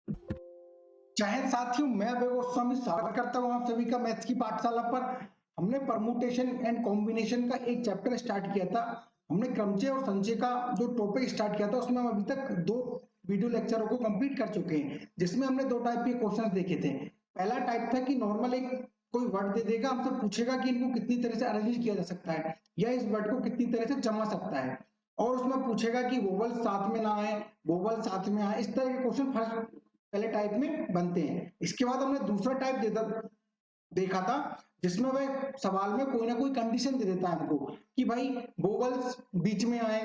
चाहे साथियों, मैं अभय गोस्वामी स्वागत करता हूं आप सभी का मैथ्स की पाठशाला पर। हमने परमुटेशन एंड कॉम्बिनेशन का एक चैप्टर स्टार्ट किया था। हमने क्रमचय और संचय का जो टॉपिक स्टार्ट किया था उसमें हम अभी तक 2 वीडियो लेक्चरों को कंप्लीट कर चुके हैं, जिसमें हमने 2 टाइप के क्वेश्चंस देखे थे। पहला टाइप था कि नॉर्मल एक कोई वर्ड दे देगा, हमसे पूछेगा कि इनको कितनी तरह से अरेंज किया जा सकता है या इस वर्ड को कितनी तरह से जमा सकता है, और उसमें पूछेगा कि वोवल साथ में ना आए, वोवल साथ में आए। इस तरह के क्वेश्चन फर्स्ट पहले टाइप में बनते हैं। इसके बाद हमने दूसरा टाइप देखा था, जिसमें वह सवाल में कोई ना कोई कंडीशन दे देता है हमको कि भाई वोवल्स बीच में आए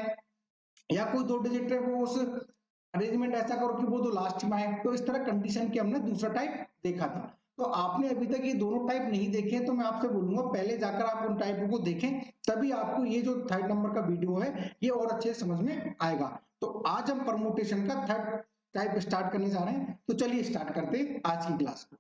या कोई 2 डिजिट है वो उस अरेंजमेंट ऐसा करो कि वो 2 लास्ट में आए। तो इस तरह कंडीशन के हमने दूसरा टाइप देखा था। तो आपने अभी तक ये दोनों टाइप नहीं देखे हैं, तो मैं आपसे बोलूंगा पहले जाकर आप उन टाइपों को देखें, तभी आपको ये जो थर्ड नंबर का वीडियो है ये और अच्छे से समझ में आएगा। तो आज हम परमुटेशन का थर्ड टाइप स्टार्ट करने जा रहे हैं, तो चलिए स्टार्ट करते हैं आज की क्लास को।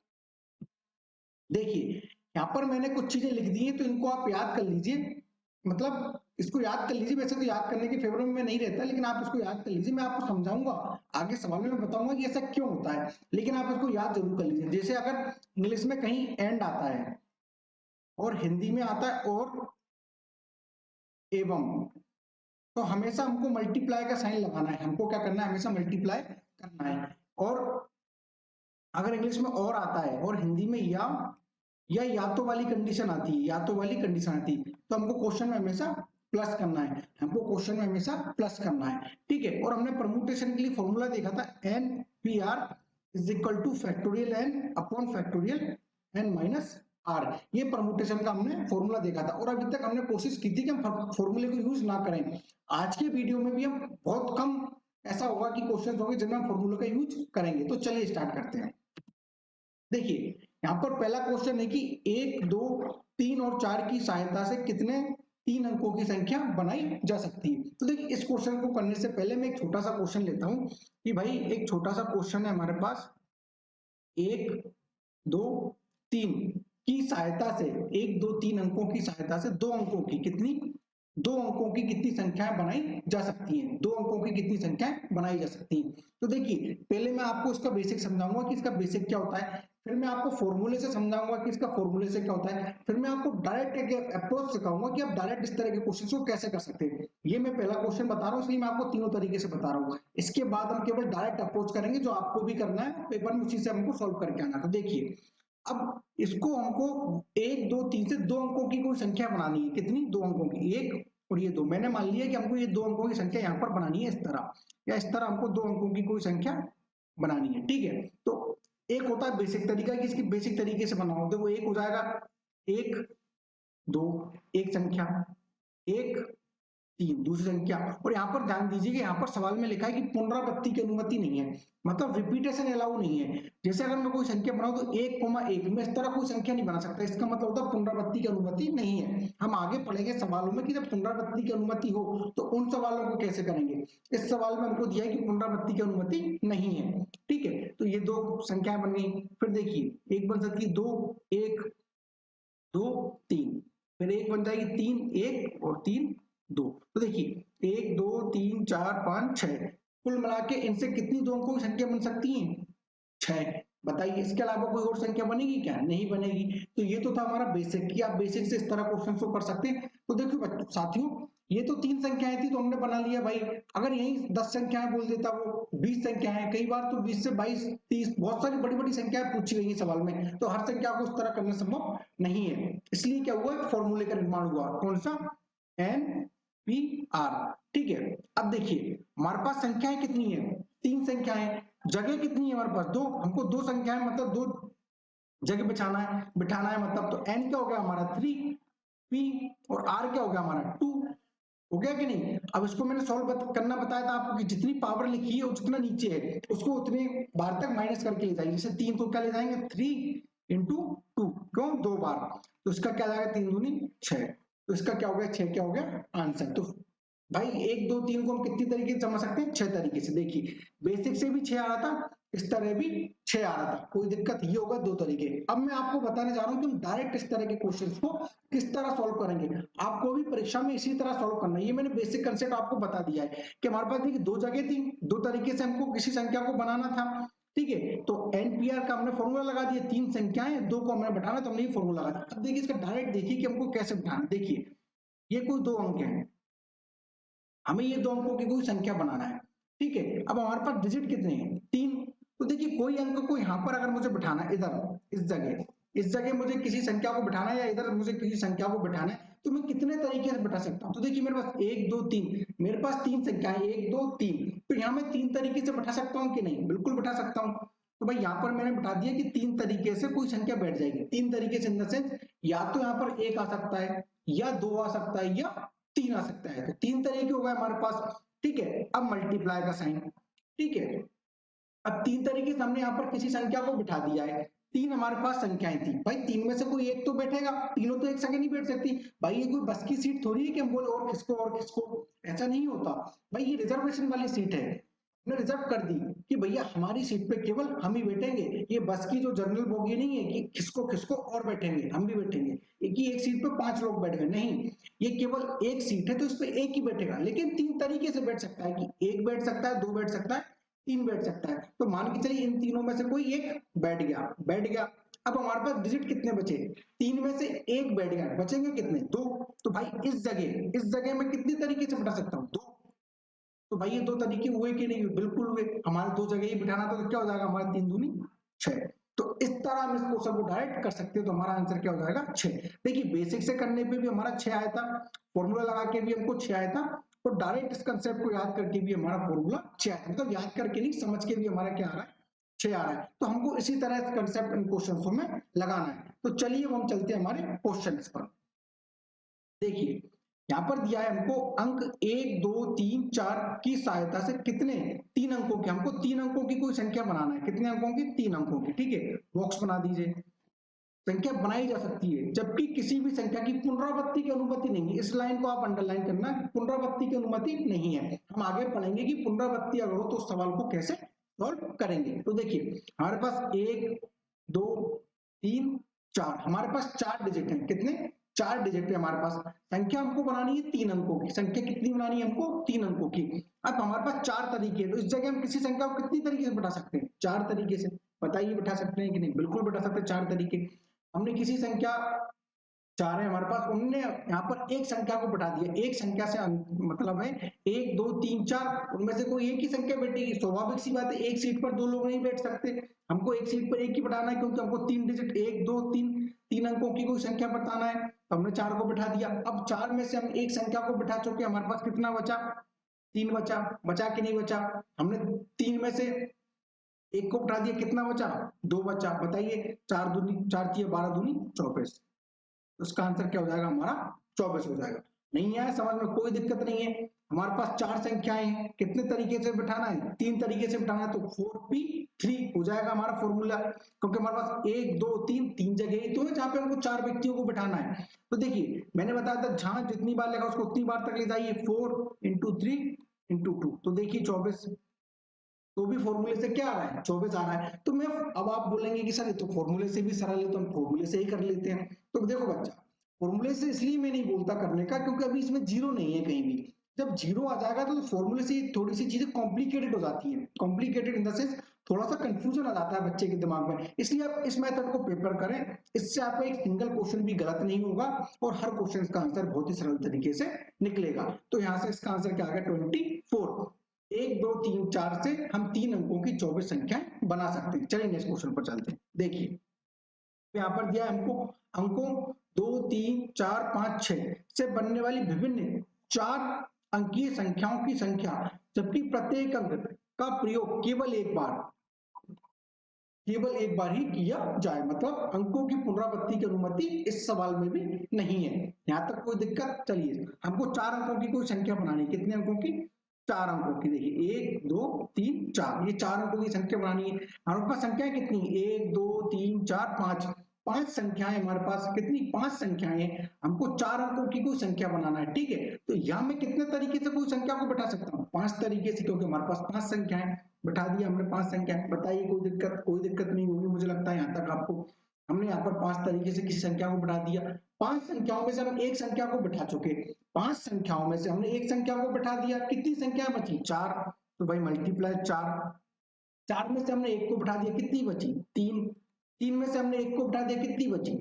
देखिए, यहाँ पर मैंने कुछ चीजें लिख दी हैं, तो इनको आप याद कर लीजिए। मतलब इसको याद कर लीजिए। वैसे तो याद करने के फेवर में मैं नहीं रहता, लेकिन आप इसको याद कर लीजिए। मैं आपको समझाऊंगा, आगे सवाल में मैं बताऊंगा कि ऐसा क्यों होता है, लेकिन आप इसको याद जरूर कर लीजिए। जैसे अगर इंग्लिश में कहीं एंड आता है और हिंदी में आता है और एवं, तो हमेशा हमको मल्टीप्लाई का साइन लगाना है। हमको क्या करना है, हमेशा मल्टीप्लाई करना है। और अगर इंग्लिश में और आता है और हिंदी में या तो वाली कंडीशन आती है, या तो वाली कंडीशन आती है, तो हमको क्वेश्चन में हमेशा प्लस करना है। हमको क्वेश्चन में हमेशा प्लस करना है, ठीक है। और हमने परमुटेशन के लिए फॉर्मूला देखा था, N P R is equal to factorial N upon factorial N minus R. ये परमुटेशन का हमने फॉर्मूला देखा था, और अभी तक हमने कोशिश की थी कि हम फॉर्मूले को यूज ना करें। आज के वीडियो में भी हम बहुत कम ऐसा होगा कि क्वेश्चन होंगे जिनमें हम फॉर्मूले का यूज करेंगे। तो चलिए स्टार्ट करते हैं। देखिए, यहाँ पर पहला क्वेश्चन है कि 1, 2, 3 और 4 की सहायता से कितने 3 अंकों की संख्या बनाई जा सकती है। तो देखिए, इस क्वेश्चन को करने से पहले मैं एक छोटा सा क्वेश्चन लेता हूं कि भाई एक छोटा सा क्वेश्चन है हमारे पास। 1, 2, 3 की सहायता से, 1, 2, 3 अंकों की सहायता से दो अंकों की कितनी संख्याएं बनाई जा सकती हैं, 2 अंकों की कितनी संख्याएं बनाई जा सकती हैं। तो देखिए, पहले मैं आपको इसका बेसिक समझाऊंगा कि इसका बेसिक क्या होता है, फिर मैं आपको फॉर्मूले से समझाऊंगा कि इसका फॉर्मूले से क्या होता है, फिर मैं आपको डायरेक्ट एक अप्रोच सिखाऊंगा कि आप डायरेक्ट इस तरह के क्वेश्चन को कैसे कर सकते हैं। ये मैं पहला क्वेश्चन बता रहा हूँ, इसलिए मैं आपको तीनों तरीके से बता रहा हूँ। इसके बाद हम केवल डायरेक्ट अप्रोच करेंगे, जो आपको भी करना है पेपर में, उसी से हमको सॉल्व करके आना। तो देखिए, अब इसको हमको 1, 2, 3 से 2 अंकों की कोई संख्या बनानी है। कितनी? 2 अंकों की। 1 और ये 2, मैंने मान लिया कि हमको ये 2 अंकों की संख्या यहाँ पर बनानी है इस तरह, या इस तरह हमको 2 अंकों की कोई संख्या बनानी है, ठीक है। तो एक होता है बेसिक तरीका कि इसकी बेसिक तरीके से बनाओ। देखो, एक हो जाएगा 1, 2, एक संख्या, 1, 3 दूसरी संख्या। और यहाँ पर ध्यान दीजिए कि यहाँ पर सवाल में लिखा है कि पुनरावृत्ति की अनुमति नहीं है, मतलब रिपीटेशन अलाउ नहीं है। जैसे अगर मैं कोई संख्या बनाऊं तो 1,1 में इस तरह कोई संख्या नहीं बना सकता, इसका मतलब होता है पुनरावृत्ति की अनुमति नहीं है। हम आगे पढ़ेंगे सवालों में कि जब पुनरावृत्ति की अनुमति हो तो उन सवालों को कैसे करेंगे। इस सवाल में हमको दिया है कि पुनरावृत्ति की अनुमति नहीं है, ठीक है। तो ये 2 संख्याएं बन गई। फिर देखिए, एक बन सकती है 2, 1, 2, 3, फिर एक बन जाएगी 3, 1 और 3, 2। तो देखिए, 1, 2, 3, 4, 5, 6, कुल मिला के इनसे कितनी 2 अंकों की संख्या बन सकती है? 6। बताइए, इसके अलावा कोई और संख्या बनेगी क्या? नहीं बनेगी। तो ये तो था हमारा बेसिक, कि आप बेसिक से इस तरह क्वेश्चन को कर सकते हैं। तो देखिए बच्चों, साथियों, ये तो 3 संख्याएं थी तो हमने बना लिया भाई। अगर यही 10 संख्याएं बोल देता, वो 20 संख्याएं, कई बार तो 20 से 22, 30 बहुत सारी बड़ी बड़ी संख्याएं पूछी गई है सवाल में, तो हर संख्या को उस तरह करना संभव नहीं है। इसलिए क्या हुआ, एक फॉर्मूले का निर्माण हुआ। कौन सा? एन पी आर, ठीक है। अब देखिए, हमारे पास संख्याएं कितनी है? 3 संख्याएं। जगह कितनी है हमारे पास? 2। हमको 2 संख्याएं मतलब 2 जगह बिठाना है, मतलब तो n क्या हो गया हमारा? 3, p और r क्या हो गया हमारा? 2। हो गया कि नहीं? अब इसको मैंने सॉल्व करना बताया था आपको कि जितनी पावर लिखी है और जितना नीचे है उसको उतने बार तक माइनस करके ले जाइए। जैसे 3 तो क्या ले जाएंगे? 3 इंटू 2, क्यों? 2 बार। तो इसका क्या जाएगा? 3 दूनी 6। तो इसका क्या हो गया? 6 क्या हो गया आंसर। तो भाई 1, 2, 3 को हम कितनी तरीके से समझ सकते हैं? 6 तरीके से। देखिए, बेसिक से भी 6 आ रहा था, इस तरह भी 6 आ रहा था, कोई दिक्कत। ये होगा 2 तरीके। अब मैं आपको बताने जा रहा हूं कि हम डायरेक्ट इस तरह के क्वेश्चंस को किस तरह सॉल्व करेंगे। आपको भी परीक्षा में इसी तरह सॉल्व करना है। ये मैंने बेसिक कंसेप्ट आपको बता दिया है कि हमारे पास देखिए 2 जगह थी, 2 तरीके से हमको किसी संख्या को बनाना था। ठीक है। तो एनपीआर का हमने फॉर्मूला लगा दिया, 3 संख्याएं 2 को हमने बैठाना, तो हमने ये फॉर्मूला लगा दिया। अब देखिए इसका डायरेक्ट देखिए कि हमको कैसे बैठाना। देखिए ये कोई 2 अंक है, हमें ये 2 अंकों की कोई संख्या बनाना है, ठीक है। अब हमारे पास डिजिट कितने हैं, 3। तो देखिए कोई अंक को यहाँ पर अगर मुझे बिठाना है, इधर इस जगह मुझे किसी संख्या को बिठाना है, या इधर मुझे किसी संख्या को बिठाना है, तो मैं कितने तरीके से बिठा सकता हूँ। तो देखिए मेरे पास 1 2 3, मेरे पास 3 संख्याएं 1 2 3, तो यहाँ मैं 3 तरीके से बिठा सकता हूँ कि नहीं, बिल्कुल बिठा सकता हूँ। तो भाई यहाँ पर मैंने बिठा दिया कि 3 तरीके से कोई संख्या बैठ जाएगी। 3 तरीके से इन द सेंस, या तो यहाँ पर 1 आ सकता है, या 2 आ सकता है, या 3 आ सकता है। तो 3 तरीके हो गए हमारे पास, ठीक है। अब मल्टीप्लाई का साइन, ठीक है। अब 3 तरीके से हमने यहाँ पर किसी संख्या को बिठा दिया है। 3 हमारे पास संख्याएं थी, भाई 3 में से कोई एक तो बैठेगा, तीनों तो एक संख्या नहीं बैठ सकती। भाई ये कोई बस की सीट थोड़ी है कि हम बोले और किसको, ऐसा नहीं होता। भाई ये रिजर्वेशन वाली सीट है, हमने रिजर्व कर दी कि भैया हमारी सीट पे केवल हम ही बैठेंगे। ये बस की जो जनरल बोगी नहीं है कि किसको किसको और बैठेंगे, हम भी बैठेंगे। एक सीट पे 5 लोग बैठ गए, नहीं, ये केवल एक सीट है तो इस पे एक ही बैठेगा। लेकिन 3 तरीके से बैठ सकता है, कि एक बैठ सकता है, 2 बैठ सकता है, 3 बैठ सकता है। तो मान के चलिए इन तीनों में से कोई एक बैठ गया। अब हमारे पास डिजिट कितने बचे, 3 में से एक बैठ गया, बचेंगे कितने, 2। तो भाई इस जगह में कितने तरीके से बैठा सकता हूँ, 2। तो भाई ये 2 तरीके हुए कि नहीं हुए, बिल्कुल हुए। हमारे 2 जगह ही बिठाना था, तो क्या हो जाएगा हमारा, 3 दूनी 6। तो इस तरह हम इस क्वेश्चन को डायरेक्ट कर सकते हो, तो हमारा आंसर क्या हो जाएगा, 6। देखिए बेसिक से करने पे भी हमारा 6 आया था, फॉर्मूला लगा के भी हमको 6 आया था, तो डायरेक्ट इस कंसेप्ट को याद करके भी हमारा फॉर्मूला 6 आया, मतलब याद करके नहीं, समझ के भी हमारा क्या आ रहा है, 6 आ रहा है। तो हमको इसी तरह कंसेप्ट इन क्वेश्चन में लगाना है। तो चलिए अब हम चलते हैं हमारे क्वेश्चन पर। देखिए यहाँ पर दिया है हमको अंक 1 2 3 4 की सहायता से कितने, 3 अंकों के, हमको 3 अंकों की कोई संख्या बनाना है। कितने अंकों की, 3 अंकों की, ठीक है। बॉक्स बना दीजिए। संख्या बनाई जा सकती है, जबकि किसी भी संख्या की पुनरावृत्ति की अनुमति नहीं है। इस लाइन को आप अंडरलाइन करना, पुनरावृत्ति की अनुमति नहीं है। हम आगे पढ़ेंगे कि पुनरावृत्ति अगर हो तो उस सवाल को कैसे सॉल्व करेंगे। तो देखिए हमारे पास 1 2 3 4, हमारे पास 4 डिजिट है। कितने, 4 डिजिट है हमारे पास। संख्या हमको बनानी है 3 अंकों की। संख्या कितनी बनानी है हमको, 3 अंकों की। अब हमारे पास 4 तरीके हैं, तो इस जगह हम किसी संख्या को कितनी तरीके से बता सकते हैं, 4 तरीके से। बताइए बिठा सकते हैं कि नहीं, बिल्कुल बिठा सकते हैं, 4 तरीके। हमने किसी संख्या, 4 है हमारे पास, उनने यहाँ पर एक संख्या को बिठा दिया। एक संख्या से मतलब है 1 2 3 4, उनमें से कोई एक ही संख्या बैठेगी। स्वाभाविक सी बात है, एक सीट पर 2 लोग नहीं बैठ सकते, हमको एक सीट पर एक ही बिठाना है, क्योंकि हमको 3 डिजिट 1 2 3 3 अंकों की कोई संख्या बताना है। तो हमने 4 को बिठा दिया। अब 4 में से हम एक संख्या को बिठा चुके, हमारे पास कितना बचा, 3 बचा। बचा कि नहीं बचा, हमने 3 में से एक को बिठा दिया, कितना बचा, 2 बचा। बताइए 4 दूनी 4 3 12 दूनी 24, उसका आंसर क्या हो जाएगा हमारा, 24 हो जाएगा। नहीं आया समझ में, कोई दिक्कत नहीं है। हमारे पास 4 संख्याएं हैं, कितने तरीके से बिठाना है, 3 तरीके से बिठाना है। तो 4p3 हो जाएगा हमारा फॉर्मूला, क्योंकि हमारे पास 1 2 3 3 जगह ही तो है जहां पे हमको 4 व्यक्तियों को बिठाना है। तो देखिए मैंने बताया था, जहां जितनी बार लिखा उसको उतनी बार तक ले जाइए। 4 × 3 × 2, तो देखिए 24, तो भी फॉर्मूले से क्या आ रहा है, 24 आ रहा है। तो मैं, अब आप बोलेंगे कि सर ये तो फॉर्मूले से भी सरल है, तो हम फॉर्मूले से ही कर लेते हैं। तो देखो बच्चा, फॉर्मूले से इसलिए मैं नहीं बोलता करने का, क्योंकि अभी इसमें जीरो नहीं है कहीं भी। जब जीरो आ जाएगा तो फॉर्मूले से थोड़ी सी चीजें कॉम्प्लिकेटेड हो जाती है। कॉम्प्लिकेटेड इन द सेंस, थोड़ा सा कंफ्यूजन आ जाता है बच्चे के दिमाग में। इसलिए आप इस मेथड को प्रिपेयर करें, इससे आपका एक सिंगल क्वेश्चन भी गलत नहीं होगा, और हर क्वेश्चन का आंसर बहुत ही सरल तरीके से निकलेगा। तो यहाँ से इसका आंसर क्या आ गया, 24। 1 2 3 4 से हम 3 अंकों की 24 संख्याएं बना सकते हैं। चलिए नेक्स्ट क्वेश्चन पर चलते हैं। देखिए यहाँ पर दिया है हमको अंकों 2 3 4 5 6 से बनने वाली विभिन्न 4 अंकीय संख्याओं की संख्या, जबकि प्रत्येक अंक का प्रयोग केवल एक बार ही किया जाए। मतलब अंकों की पुनरावृत्ति की अनुमति इस सवाल में भी नहीं है। यहाँ तक कोई दिक्कत। चलिए हमको 4 अंकों की कोई संख्या बनानी है। कितने अंकों की, 4 अंकों की। देखिए 1 2 3 4, ये 4 अंकों की संख्या बनानी है। हमारे पास संख्याएं कितनी, 1 2 3 4 5, 5 संख्याएं हमारे पास। कितनी, 5 संख्याएं हैं। हमको 4 अंकों की कोई संख्या बनाना है, ठीक है। तो यहाँ मैं कितने तरीके से कोई संख्या को बैठा सकता हूँ, 5 तरीके से, क्योंकि हमारे पास 5 संख्याएं। बैठा दिया हमने 5 संख्या। बताइए कोई दिक्कत नहीं होगी मुझे लगता है यहाँ तक आपको। हमने यहाँ पर 5 तरीके से किसी संख्या को बैठा दिया। 5 संख्याओं में से हम एक संख्या को बैठा चुके। 5 संख्याओं में से हमने एक संख्या को बैठा दिया। कितनी संख्या बची, 4। तो भाई मल्टीप्लाई 4, 4 में से हमने 1 को बिठा दिया, कितनी बची 3, 3 में से हमने 1 को बिठा दिया, कितनी बची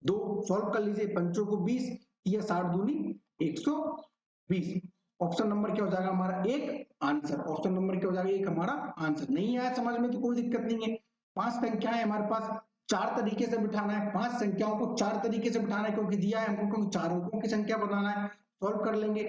2। सॉल्व कर लीजिए, पंचों को 20, या 60 दूनी 120। ऑप्शन नंबर क्या हो जाएगा हमारा, एक आंसर। ऑप्शन नंबर क्या हो जाएगा, एक हमारा आंसर। नहीं आया समझ में तो कोई दिक्कत नहीं है। 5 संख्याएं है हमारे पास, 4 तरीके से बिठाना है, 5 संख्याओं को 4 तरीके से बिठाना है, क्योंकि दिया है हमको, क्योंकि 4 अंकों की संख्या बनाना है। सॉल्व कर लेंगे,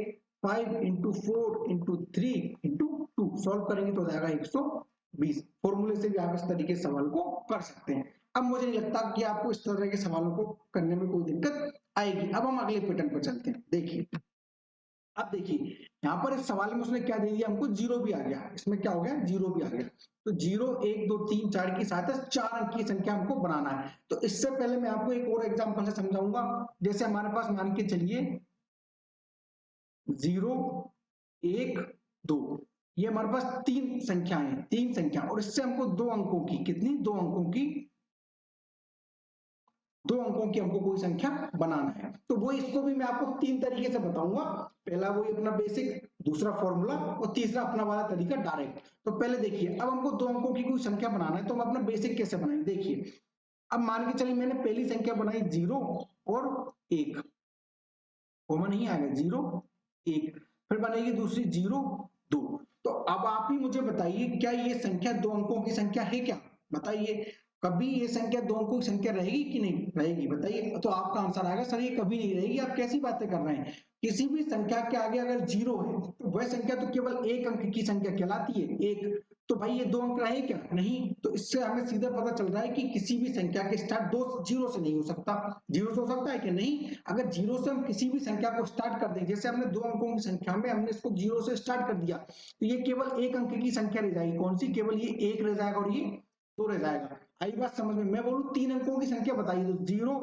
5 × 4 × 3 × 2 सॉल्व करेंगे तो हो जाएगा 120। फॉर्मूले से भी आप इस तरीके से सवाल को कर सकते हैं। अब मुझे नहीं लगता कि आपको इस तरह के सवालों को करने में कोई दिक्कत आएगी। अब हम अगले पैटर्न पर चलते हैं। देखिए, अब देखिए यहाँ पर इस सवाल में उसने क्या दे दिया हमको, 0 भी आ गया। इसमें क्या हो गया, 0 भी आ गया। तो 0, 1, 2, 3, 4 की सहायता से 4 अंक की संख्या हमको बनाना है। तो इससे पहले मैं आपको एक और एग्जांपल से समझाऊंगा। जैसे हमारे पास मान के चलिए 0, 1, 2, ये हमारे पास 3 संख्याएं हैं, 3 संख्या, और इससे हमको 2 अंकों की, कितनी 2 अंकों की, 2 अंकों की हमको कोई संख्या बनाना है। तो वो इसको भी मैं आपको 3 तरीके से बताऊंगा। पहला वही अपना बेसिक, दूसरा फॉर्मूला, और तीसरा अपना वाला तरीका डायरेक्ट। तो पहले देखिए, अब हमको 2 अंकों की कोई संख्या बनाना है, तो हम अपना बेसिक कैसे बनाएंगे। देखिए, अब मान के चलिए मैंने पहली संख्या बनाई 0 और 1, कॉमन ही आएगा 0, 1। फिर बनेगी दूसरी 0, 2। तो अब आप ही मुझे बताइए, क्या ये संख्या 2 अंकों की संख्या है क्या, बताइए। कभी ये संख्या 2 अंकों की संख्या रहेगी कि नहीं रहेगी, बताइए। तो आपका आंसर आएगा सर ये कभी नहीं रहेगी। आप कैसी बातें कर रहे हैं, किसी भी संख्या के आगे अगर 0 है तो वह संख्या तो केवल 1 अंक की संख्या कहलाती है, 1। तो भाई ये 2 अंक रहे क्या, नहीं। तो इससे हमें सीधा पता चल रहा है कि किसी भी संख्या के स्टार्ट 2 0 से नहीं हो सकता। 0 से हो सकता है कि नहीं, अगर 0 से हम किसी भी संख्या को स्टार्ट कर दें, जैसे हमने 2 अंकों की संख्या में हमने इसको 0 से स्टार्ट कर दिया, तो ये केवल 1 अंक की संख्या रह जाएगी। कौन सी, केवल ये 1 रह जाएगा और ये 2 रह जाएगा। आई बात समझ में। मैं बोलूं 3 अंकों की संख्या बताइए, तो 0,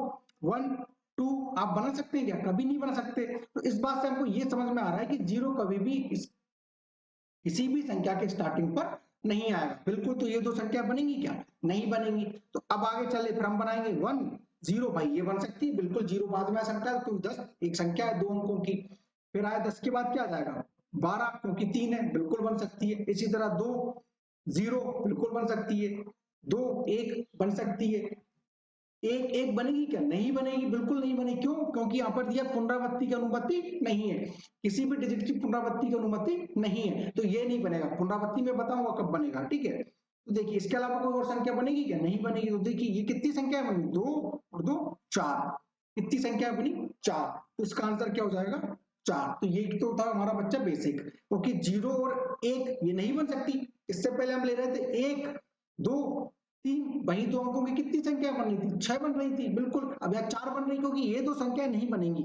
1, 2 आप बना सकते हैं क्या, कभी नहीं बना सकते। तो इस बात से हमको ये समझ में आ रहा है कि 0 कभी भी किसी भी संख्या के स्टार्टिंग पर नहीं आएगा, बिल्कुल। तो ये 2 संख्या बनेंगी क्या, नहीं बनेंगी। तो अब आगे चले, फिर हम बनाएंगे 1, 0, भाई ये बन सकती है, बिल्कुल। 0 बाद में आ सकता है, क्योंकि 10 एक संख्या है 2 अंकों की। फिर आया 10 के बाद क्या आ जाएगा, 12, क्योंकि 3 है, बिल्कुल बन सकती है। इसी तरह 2, 0 बिल्कुल बन सकती है, 2, 1 बन सकती है। एक एक बनेगी क्या, नहीं बनेगी, बिल्कुल नहीं बनेगी। क्यों, क्योंकि यहाँ पर दिया पुनरावृत्ति की अनुमति नहीं है, किसी भी डिजिट की पुनरावृत्ति की अनुमति नहीं है, तो ये नहीं बनेगा। पुनरावृत्ति में बताऊंगा कब बनेगा, ठीक है। तो देखिए, इसके अलावा कोई और संख्या बनेगी क्या, नहीं बनेगी। तो देखिए ये कितनी संख्या बनी, 2 और 2 4, कितनी संख्या बनी, 4। तो इसका आंसर क्या हो जाएगा, 4। तो ये तो था हमारा बच्चा बेसिक, क्योंकि 0 और 1 ये नहीं बन सकती। इससे पहले हम ले रहे थे 1, 2, 3, वही 2 अंकों की कितनी संख्या बन रही थी, 6 बन रही थी, बिल्कुल। अब यहाँ 4 बन रही, क्योंकि ये 2 संख्याएं नहीं बनेंगी।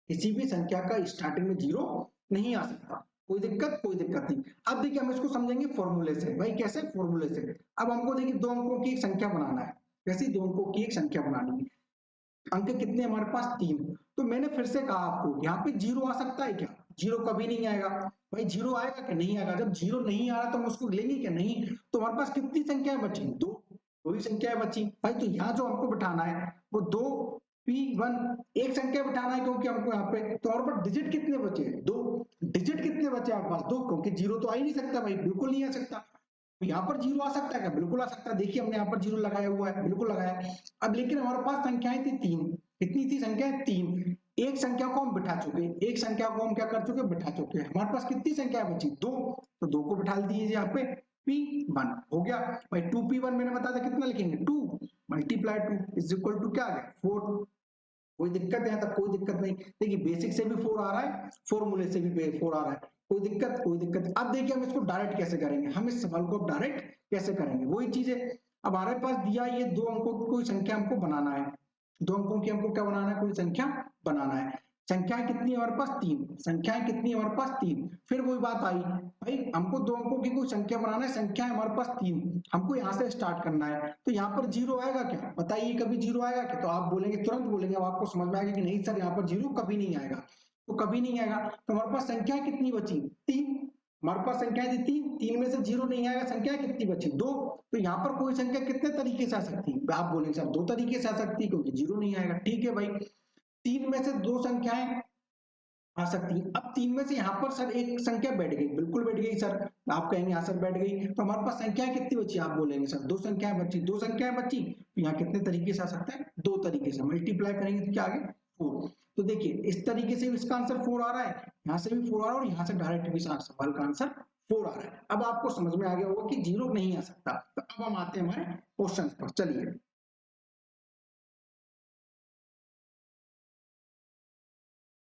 किसी भी संख्या का स्टार्टिंग में 0 नहीं आ सकता। कोई दिक्कत नहीं। अब देखिए, हम इसको समझेंगे फॉर्मूले से। भाई कैसे, फॉर्मूले से। अब हमको देखिए 2 अंकों की एक संख्या बनाना है। कैसी, 2 अंकों की एक संख्या बनानी है। अंक कितने हमारे पास, 3। तो मैंने फिर से कहा आपको, यहाँ पे 0 आ सकता है क्या, 0 कभी नहीं आएगा। भाई 0 आएगा कि नहीं आएगा, जब 0 नहीं आ रहा तो हम उसको लेंगे क्या, नहीं। तो हमारे पास कितनी संख्याएं बची, 2 ही संख्याएं बची। भाई तो यहाँ जो हमको बिठाना है वो 2p1, एक संख्या बिठाना है, क्योंकि हमको यहाँ पे तो हमारे पास डिजिट कितने बचे, 2 डिजिट कितने बचे हमारे पास, 2, क्योंकि 0 तो आ ही नहीं सकता भाई, बिल्कुल नहीं आ सकता। तो यहाँ पर 0 आ सकता है क्या, बिल्कुल आ सकता है। देखिए हमने यहाँ पर 0 लगाया हुआ है, बिल्कुल लगाया है। अब लेकिन हमारे पास संख्याएं थी 3, कितनी थी संख्याएं, 3। एक संख्या को हम बिठा चुके, एक संख्या को हम क्या कर चुके, बिठा चुके। हमारे पास कितनी संख्या बची, 2। तो 2 को बिठा दीजिए यहाँ पे, p1 हो गया। भाई 2p1 मैंने बताया था कितना लिखेंगे, 2 मल्टीप्लाई 2 इज इक्वल टू क्या आ गया, 4। कोई दिक्कत है यहाँ तक, कोई दिक्कत नहीं। देखिए बेसिक से भी 4 आ रहा है, फॉर्मूले से भी 4 आ रहा है, कोई दिक्कत। अब देखिए हम इसको डायरेक्ट कैसे करेंगे, हम इस सवाल को डायरेक्ट कैसे करेंगे, वही चीज है। अब हमारे पास दिया ये 2 अंकों की कोई संख्या हमको बनाना है, 2 अंकों की हमको क्या बनाना है, कोई संख्या बनाना है। संख्याएं कितनी है हमारे पास, 3। संख्याएं कितनी है हमारे पास, 3। फिर वही बात आई, भाई हमको 2 अंकों की कोई संख्या बनाना है, संख्या है हमारे पास 3, हमको यहाँ से स्टार्ट करना है। तो यहाँ पर 0 आएगा क्या, बताइए कभी 0 आएगा क्या। तो आप बोलेंगे, तुरंत बोलेंगे, अब आपको समझ में आएगा कि नहीं सर यहाँ पर 0 कभी नहीं आएगा। तो कभी नहीं आएगा। तो हमारे पास संख्या कितनी बची, 3। हमारे पास संख्या थी 3, 3 में से 0 नहीं आएगा, संख्या कितनी बची, 2। तो यहाँ पर कोई संख्या कितने तरीके से आ सकती है, आप बोलेंगे सर 2 तरीके से आ सकती है, क्योंकि 0 नहीं आएगा। ठीक है भाई, 3 में से 2 संख्याएं आ सकती है। अब तीन में से यहाँ पर सर एक संख्या बैठ गई, बिल्कुल बैठ गई सर, आप कहेंगे हाँ सर बैठ गई, तो हमारे पास संख्याएं कितनी बची, आप बोलेंगे सर दो संख्याएं बची, दो संख्याएं बची, तो यहाँ कितने तरीके से आ सकता है, दो तरीके से मल्टीप्लाई करेंगे तो क्या आ गया 4। तो देखिए इस तरीके से इसका आंसर 4 आ रहा है, यहाँ से भी 4 आ रहा है, और यहाँ से डायरेक्ट भी सवाल का आंसर 4 आ रहा है। अब आपको समझ में आ गया होगा कि जीरो नहीं आ सकता। तो अब हम आते हैं हमारे क्वेश्चन पर, चलिए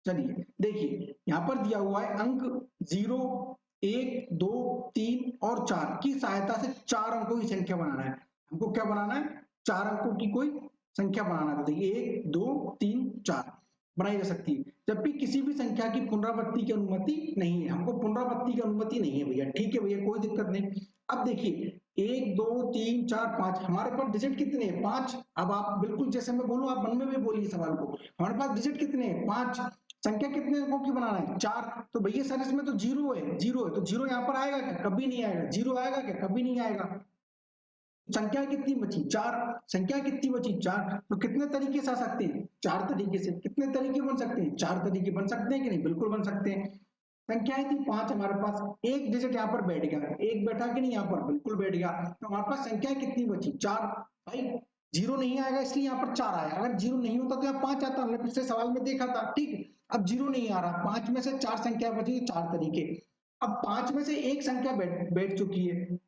चलिए देखिए यहाँ पर दिया हुआ है अंक 0, 1, 2, 3 और 4 की सहायता से चार अंकों की संख्या बनाना है। हमको क्या बनाना है, चार अंकों की कोई संख्या बनाना है। तो देखिए 1, 2, 3, 4 बनाई जा सकती है, जबकि किसी भी संख्या की पुनरावृत्ति की अनुमति नहीं है। हमको पुनरावृत्ति की अनुमति नहीं है भैया, ठीक है भैया कोई दिक्कत नहीं। अब देखिए 1, 2, 3, 4, 5 हमारे पास डिजिट कितने हैं, 5। अब आप बिल्कुल जैसे मैं बोलूं आप मन में भी बोलिए सवाल को, हमारे पास डिजिट कितने हैं, 5। संख्या कितने अंकों की बनाना है, 4। तो भैया सर इसमें तो जीरो है, जीरो है, तो जीरो यहाँ पर आएगा क्या, कभी नहीं आएगा। जीरो आएगा क्या, कभी नहीं आएगा। संख्या कितनी बची, 4। संख्या कितनी बची, 4। तो कितने तरीके से आ सकते हैं, 4 तरीके से। कितने तरीके बन सकते हैं, 4 तरीके बन सकते हैं कि नहीं, बिल्कुल बन सकते हैं। संख्याएं थी 5 हमारे पास, एक डिजिट यहाँ पर बैठ गया, एक बैठा कि नहीं यहाँ पर, बिल्कुल बैठ गया। तो हमारे पास संख्याएं कितनी बची, 4। भाई जीरो नहीं आएगा इसलिए यहाँ पर 4 आया, अगर जीरो नहीं होता तो यहाँ 5 आता, हमने पिछले सवाल में देखा था, ठीक। अब जीरो नहीं आ रहा, 5 में से 4 संख्या बची, 4 तरीके। अब 5 में से एक संख्या बैठ चुकी है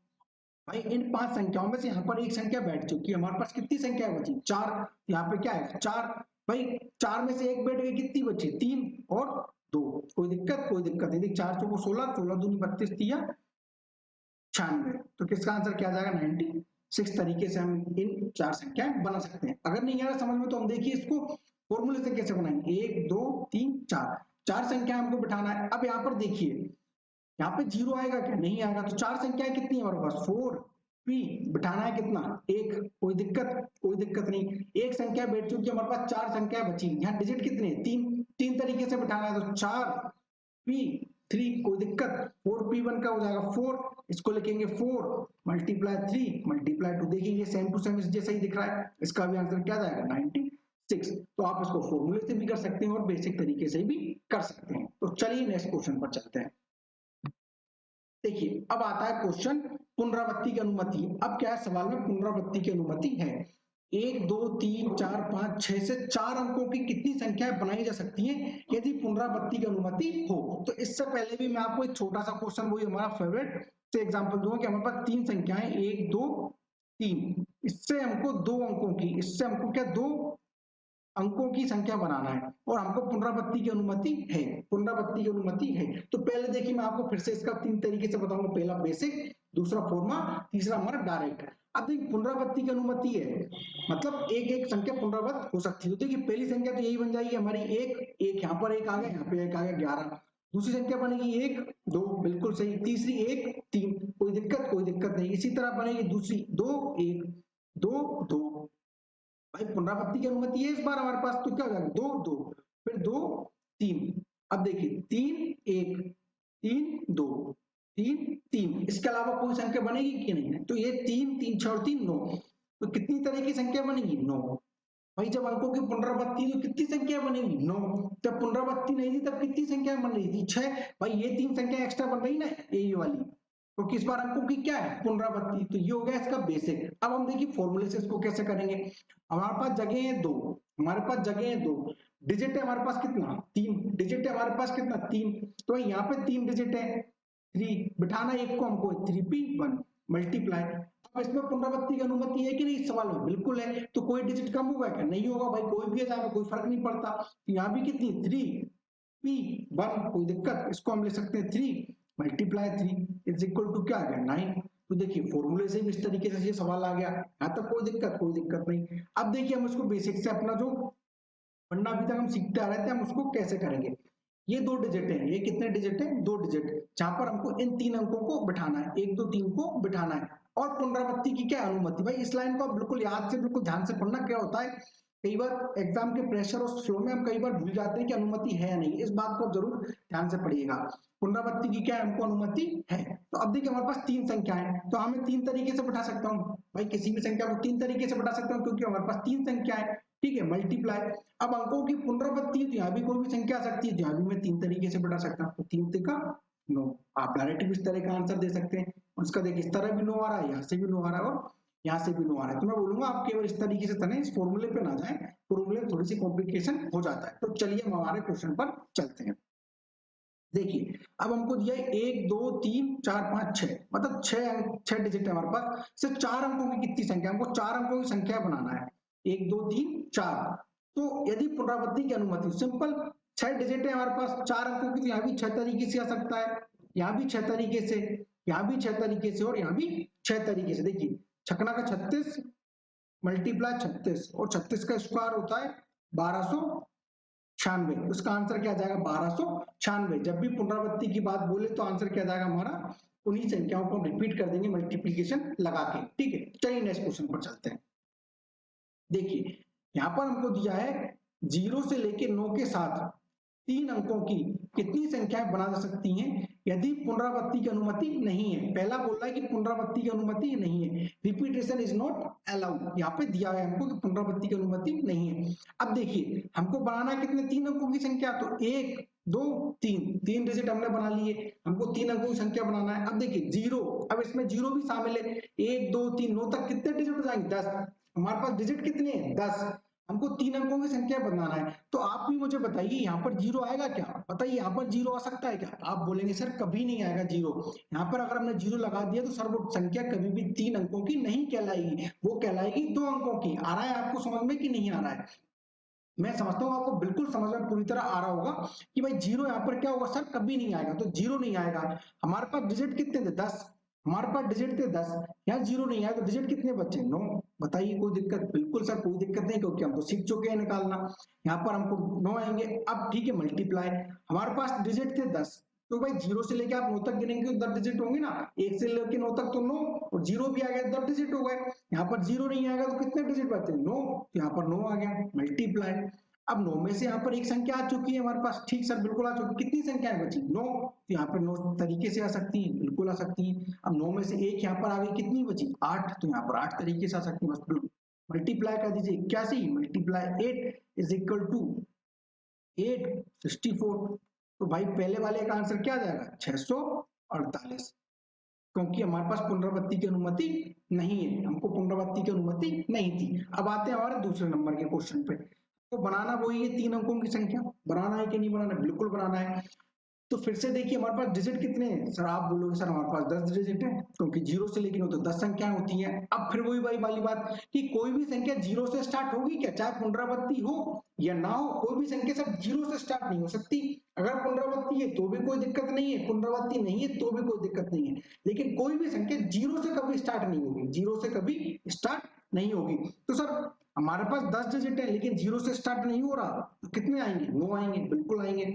भाई, इन 5 संख्याओं में से यहाँ पर एक संख्या बैठ चुकी है, हमारे पास कितनी संख्या बची, 4। यहाँ पे क्या है, 4। भाई 4 में से एक बैठ गई, कितनी बची, 3 और 2। कोई दिक्कत, कोई दिक्कत नहीं। 4 चौको 16, 16 दूनी 32, 96। तो किसका आंसर क्या आ जाएगा, 96 तरीके से हम इन 4 संख्याएं बना सकते हैं। अगर नहीं आ रहा समझ में तो हम देखिए इसको फॉर्मूले से कैसे बनाएंगे, 1, 2, 3, 4, 4 संख्या हमको बिठाना है। अब यहाँ पर देखिए यहाँ पे जीरो आएगा क्या, नहीं आएगा। तो 4 संख्याएं कितनी है हमारे पास, 4। पी बिठाना है कितना, एक। कोई दिक्कत, कोई दिक्कत नहीं। एक संख्या बैठ चुकी है, हमारे पास 4 संख्या बची, यहाँ डिजिट कितने, 3। 3 तरीके से बिठाना है, तो 4p3, कोई दिक्कत। 4p1 का हो जाएगा 4, इसको लिखेंगे 4 मल्टीप्लाई 3 मल्टीप्लाई 2। देखिए ये सेम टू सेम इस जैसा ही दिख रहा है, इसका भी आंसर क्या जाएगा, 96। तो आप इसको फॉर्मूले से भी कर सकते हैं और बेसिक तरीके से भी कर सकते हैं। तो चलिए नेक्स्ट क्वेश्चन पर चलते हैं। देखिए अब आता है क्वेश्चन पुनरावृत्ति की अनुमति। अब क्या है सवाल में, पुनरावृत्ति की अनुमति है। 1, 2, 3, 4, 5, 6 से 4 अंकों की कितनी संख्याएं बनाई जा सकती हैं यदि पुनरावृत्ति की अनुमति हो। तो इससे पहले भी मैं आपको एक छोटा सा क्वेश्चन, वही हमारा फेवरेट से एग्जांपल दूंगा कि हमारे पास 3 संख्याएं 1, 2, 3, इससे हमको 2 अंकों की, इससे हमको क्या 2 अंकों की संख्या बनाना है और हमको पुनरावृत्ति की अनुमति है, पुनरावृत्ति की अनुमति है। तो पहले देखिए मैं आपको फिर से इसका 3 तरीके से बताऊंगा, पहला बेसिक, दूसरा फॉर्मा, तीसरा हमारा डायरेक्ट। अब देखिए पुनरावृत्ति की अनुमति है मतलब एक एक संख्या पुनरावृत्त हो सकती है। तो देखिए पहली संख्या तो यही बन जाएगी हमारी, एक, एक यहाँ पर एक आ गया, यहाँ पे एक आ गया, 11। दूसरी संख्या बनेगी 1, 2, बिल्कुल सही। तीसरी 1, 3, कोई दिक्कत, कोई दिक्कत नहीं। इसी तरह बनेगी दूसरी 2, 1, 2, 2। भाई पुनरावृत्ति की अनुमति है इस बार हमारे पास, तो क्या हो जाएगा, 2, 2, फिर 2, 3। अब देखिए 3, 1, 3, 2, 3, 3, इसके अलावा कोई संख्या बनेगी कि नहीं, तो ये 3, 3, 6 और 3, 9। तो कितनी तरह की संख्या बनेगी, 9। भाई जब अंकों की पुनरावृत्ति तो कितनी संख्या बनेगी, 9। जब पुनरावृत्ति नहीं थी तब कितनी संख्या बन रही थी, 6। भाई ये 3 संख्या एक्स्ट्रा बन रही ना, यही वाली, तो किस बार अंकों की क्या है, पुनरावृत्ति। तो ये हो गया इसका बेसिक। अब हम देखिए फॉर्मूले से इसको कैसे करेंगे। हमारे पास जगह है 2, हमारे पास जगह है 2, डिजिट है हमारे पास कितना, 3 डिजिट है हमारे पास कितना, 3। तो यहाँ पे 3 डिजिट है, 3 बिठाना एक को हमको, 3p1 मल्टीप्लाई। अब इसमें पुनरावृत्ति की अनुमति है कि नहीं, इस सवाल में बिल्कुल है। तो कोई डिजिट कम होगा क्या, नहीं होगा भाई, कोई भी आ जाएगा, कोई फर्क नहीं पड़ता। तो यहाँ भी कितनी, 3p1, कोई दिक्कत, इसको हम ले सकते हैं 3 मल्टीप्लाई 3 इज इक्वल टू क्या आ गया, 9। तो देखिए फॉर्मूले से भी इस तरीके से ये सवाल आ गया, यहाँ तक कोई दिक्कत, कोई दिक्कत नहीं। अब देखिए हम इसको बेसिक से अपना जो वरना अभी तक हम सीखते आ रहे थे, हम उसको कैसे करेंगे। ये 2 डिजिट है, ये कितने डिजिट है, 2 डिजिट, जहां पर हमको इन 3 अंकों को बिठाना है, 1, 2, 3 को बिठाना है। और पुनरावृत्ति की क्या अनुमति, भाई इस लाइन को आप बिल्कुल याद से, बिल्कुल ध्यान से पढ़ना। क्या होता है कई बार एग्जाम के प्रेशर और फ्लो में हम कई बार भूल जाते हैं कि अनुमति है या नहीं, इस बात को जरूर ध्यान से पढ़िएगा। पुनरावृत्ति की क्या है, हमको अनुमति है। तो अब देखिए हमारे पास 3 संख्याएं हैं, तो हमें 3 तरीके से बिठा सकता हूँ। भाई किसी भी संख्या को 3 तरीके से बिठा सकता हूँ, क्योंकि हमारे पास 3 संख्या है। ठीक है, मल्टीप्लाई। अब अंकों की पुनरावृत्ति है तो यहाँ भी कोई भी संख्या आ सकती है, तो यहाँ भी मैं 3 तरीके से बढ़ा सकता हूँ, तो 3 3 9। आप डायरेक्ट भी इस तरह का आंसर दे सकते हैं, उसका देखिए इस तरह भी 9 आ रहा है, यहाँ से भी 9 आ रहा है और यहाँ से भी 9 आ रहा है। तो मैं बोलूंगा आप केवल इस तरीके से तने, इस फॉर्मूले पे ना जाए, फॉर्मूले में थोड़ी सी कॉम्प्लिकेशन हो जाता है। तो चलिए हम हमारे क्वेश्चन पर चलते हैं। देखिए अब हमको दिया है 1 2 3 4 5 6, मतलब 6 डिजिट है हमारे पास। सिर्फ 4 अंकों की कितनी संख्या, हमको 4 अंकों की संख्या बनाना है, 1 2 3 4। तो यदि पुनरावृत्ति की अनुमति, सिंपल 6 डिजिट है हमारे पास 4 अंकों की, तो यहाँ भी 6 तरीके से आ सकता है, यहाँ भी 6 तरीके से, यहाँ भी 6 तरीके से और यहाँ भी 6 तरीके से। देखिए छकना का 36 मल्टीप्लाई 36 और 36 का स्क्वायर होता है 1296। उसका आंसर क्या आ जाएगा 1296। जब भी पुनरावृत्ति की बात बोले तो आंसर क्या जाएगा हमारा, उन्हीं संख्याओं को रिपीट कर देंगे मल्टीप्लीकेशन लगा के। ठीक है, चलिए नेक्स्ट क्वेश्चन पर चलते हैं। देखिए यहाँ पर हमको दिया है 0 से लेके 9 के साथ 3 अंकों की कितनी संख्याएं बना जा सकती हैं यदि पुनरावृत्ति की अनुमति नहीं है। पहला बोल रहा है कि पुनरावृत्ति की अनुमति नहीं है, रिपीटेशन इज नॉट अलाउड। यहाँ पे दिया है हमको कि पुनरावृत्ति की अनुमति नहीं है। अब देखिए हमको बनाना है कितने, 3 अंकों की संख्या, तो 1 2 3, 3 डिजिट हमने बना लिए, हमको 3 अंकों की संख्या बनाना है। अब देखिए 0, अब इसमें 0 भी शामिल है, 1 2 3 9 तक कितने डिजिट हो जाएंगे 10। हमारे पास डिजिट कितने हैं 10, हमको 3 अंकों की संख्या बनाना है। तो आप भी मुझे बताइए यहाँ पर 0 आएगा क्या, बताइए यहाँ पर 0 आ सकता है क्या? आप बोलेंगे सर कभी नहीं आएगा 0। यहाँ पर अगर हमने 0 लगा दिया तो सर वो संख्या कभी भी 3 अंकों की नहीं कहलाएगी, वो कहलाएगी 2 अंकों की। आ रहा है आपको समझ में कि नहीं आ रहा है? मैं समझता हूँ आपको बिल्कुल समझ में पूरी तरह आ रहा होगा कि भाई 0 यहाँ पर क्या होगा सर, कभी नहीं आएगा, तो 0 नहीं आएगा। हमारे पास डिजिट कितने थे 10, हमारे पास डिजिट थे 10, यहाँ 0 नहीं आया तो डिजिट कितने बचे 9। बताइए कोई दिक्कत? बिल्कुल सर कोई दिक्कत नहीं, क्योंकि हम तो सीख चुके हैं निकालना। यहाँ पर हमको 9 आएंगे। अब ठीक है मल्टीप्लाई, हमारे पास डिजिट थे 10, तो भाई 0 से लेके आप 9 तक गिनेंगे तो 10 डिजिट होंगे ना, 1 से लेके 9 तक तो 9, और 0 भी आ गया 10 डिजिट हो गए। यहाँ पर 0 नहीं आएगा तो कितने डिजिट बचे 9, तो यहाँ पर 9 आ गया, मल्टीप्लाई। अब 9 में से यहाँ पर एक संख्या आ चुकी है हमारे पास, ठीक सर बिल्कुल आ चुकी, कितनी संख्याएं बची 9, तो यहाँ पर 9 तरीके से आ सकती है, बिल्कुल आ सकती है। अब 9 में से एक यहाँ पर आ गई, कितनी बची 8, तो यहाँ पर 8 तरीके से आ सकती है, बस बिल्कुल मल्टीप्लाई कर दीजिए। 81 मल्टीप्लाई 8 इज इक्वल टू 864। तो भाई पहले वाले का आंसर क्या आ जाएगा 648, क्योंकि हमारे पास पुनरावृत्ति की अनुमति नहीं है, हमको पुनरावृत्ति की अनुमति नहीं थी। अब आते हैं हमारे दूसरे नंबर के क्वेश्चन पे। तो बनाना वही है 3 अंकों की संख्या, बनाना है कि नहीं बनाना, बिल्कुल बनाना है। तो फिर से देखिए हमारे पास डिजिट कितने हैं सर, आप बोलोगे सर हमारे पास 10 डिजिट है, क्योंकि 0 से लेकिन तो 10 संख्याएं होती हैं। अब फिर वही वाली बात कि कोई भी संख्या 0 से स्टार्ट होगी क्या, चाहे पुनरावृत्ति हो या ना हो, कोई भी संख्या सर 0 से स्टार्ट नहीं हो सकती। अगर पुनरावृत्ति है तो भी कोई दिक्कत नहीं है, पुनरावृत्ति नहीं है तो भी कोई दिक्कत नहीं है, लेकिन कोई भी संख्या 0 से कभी स्टार्ट नहीं होगी, 0 से कभी स्टार्ट नहीं होगी। तो सर हमारे पास 10 डिजिट है लेकिन 0 से स्टार्ट नहीं हो रहा, तो कितने आएंगे 9 आएंगे, बिल्कुल आएंगे,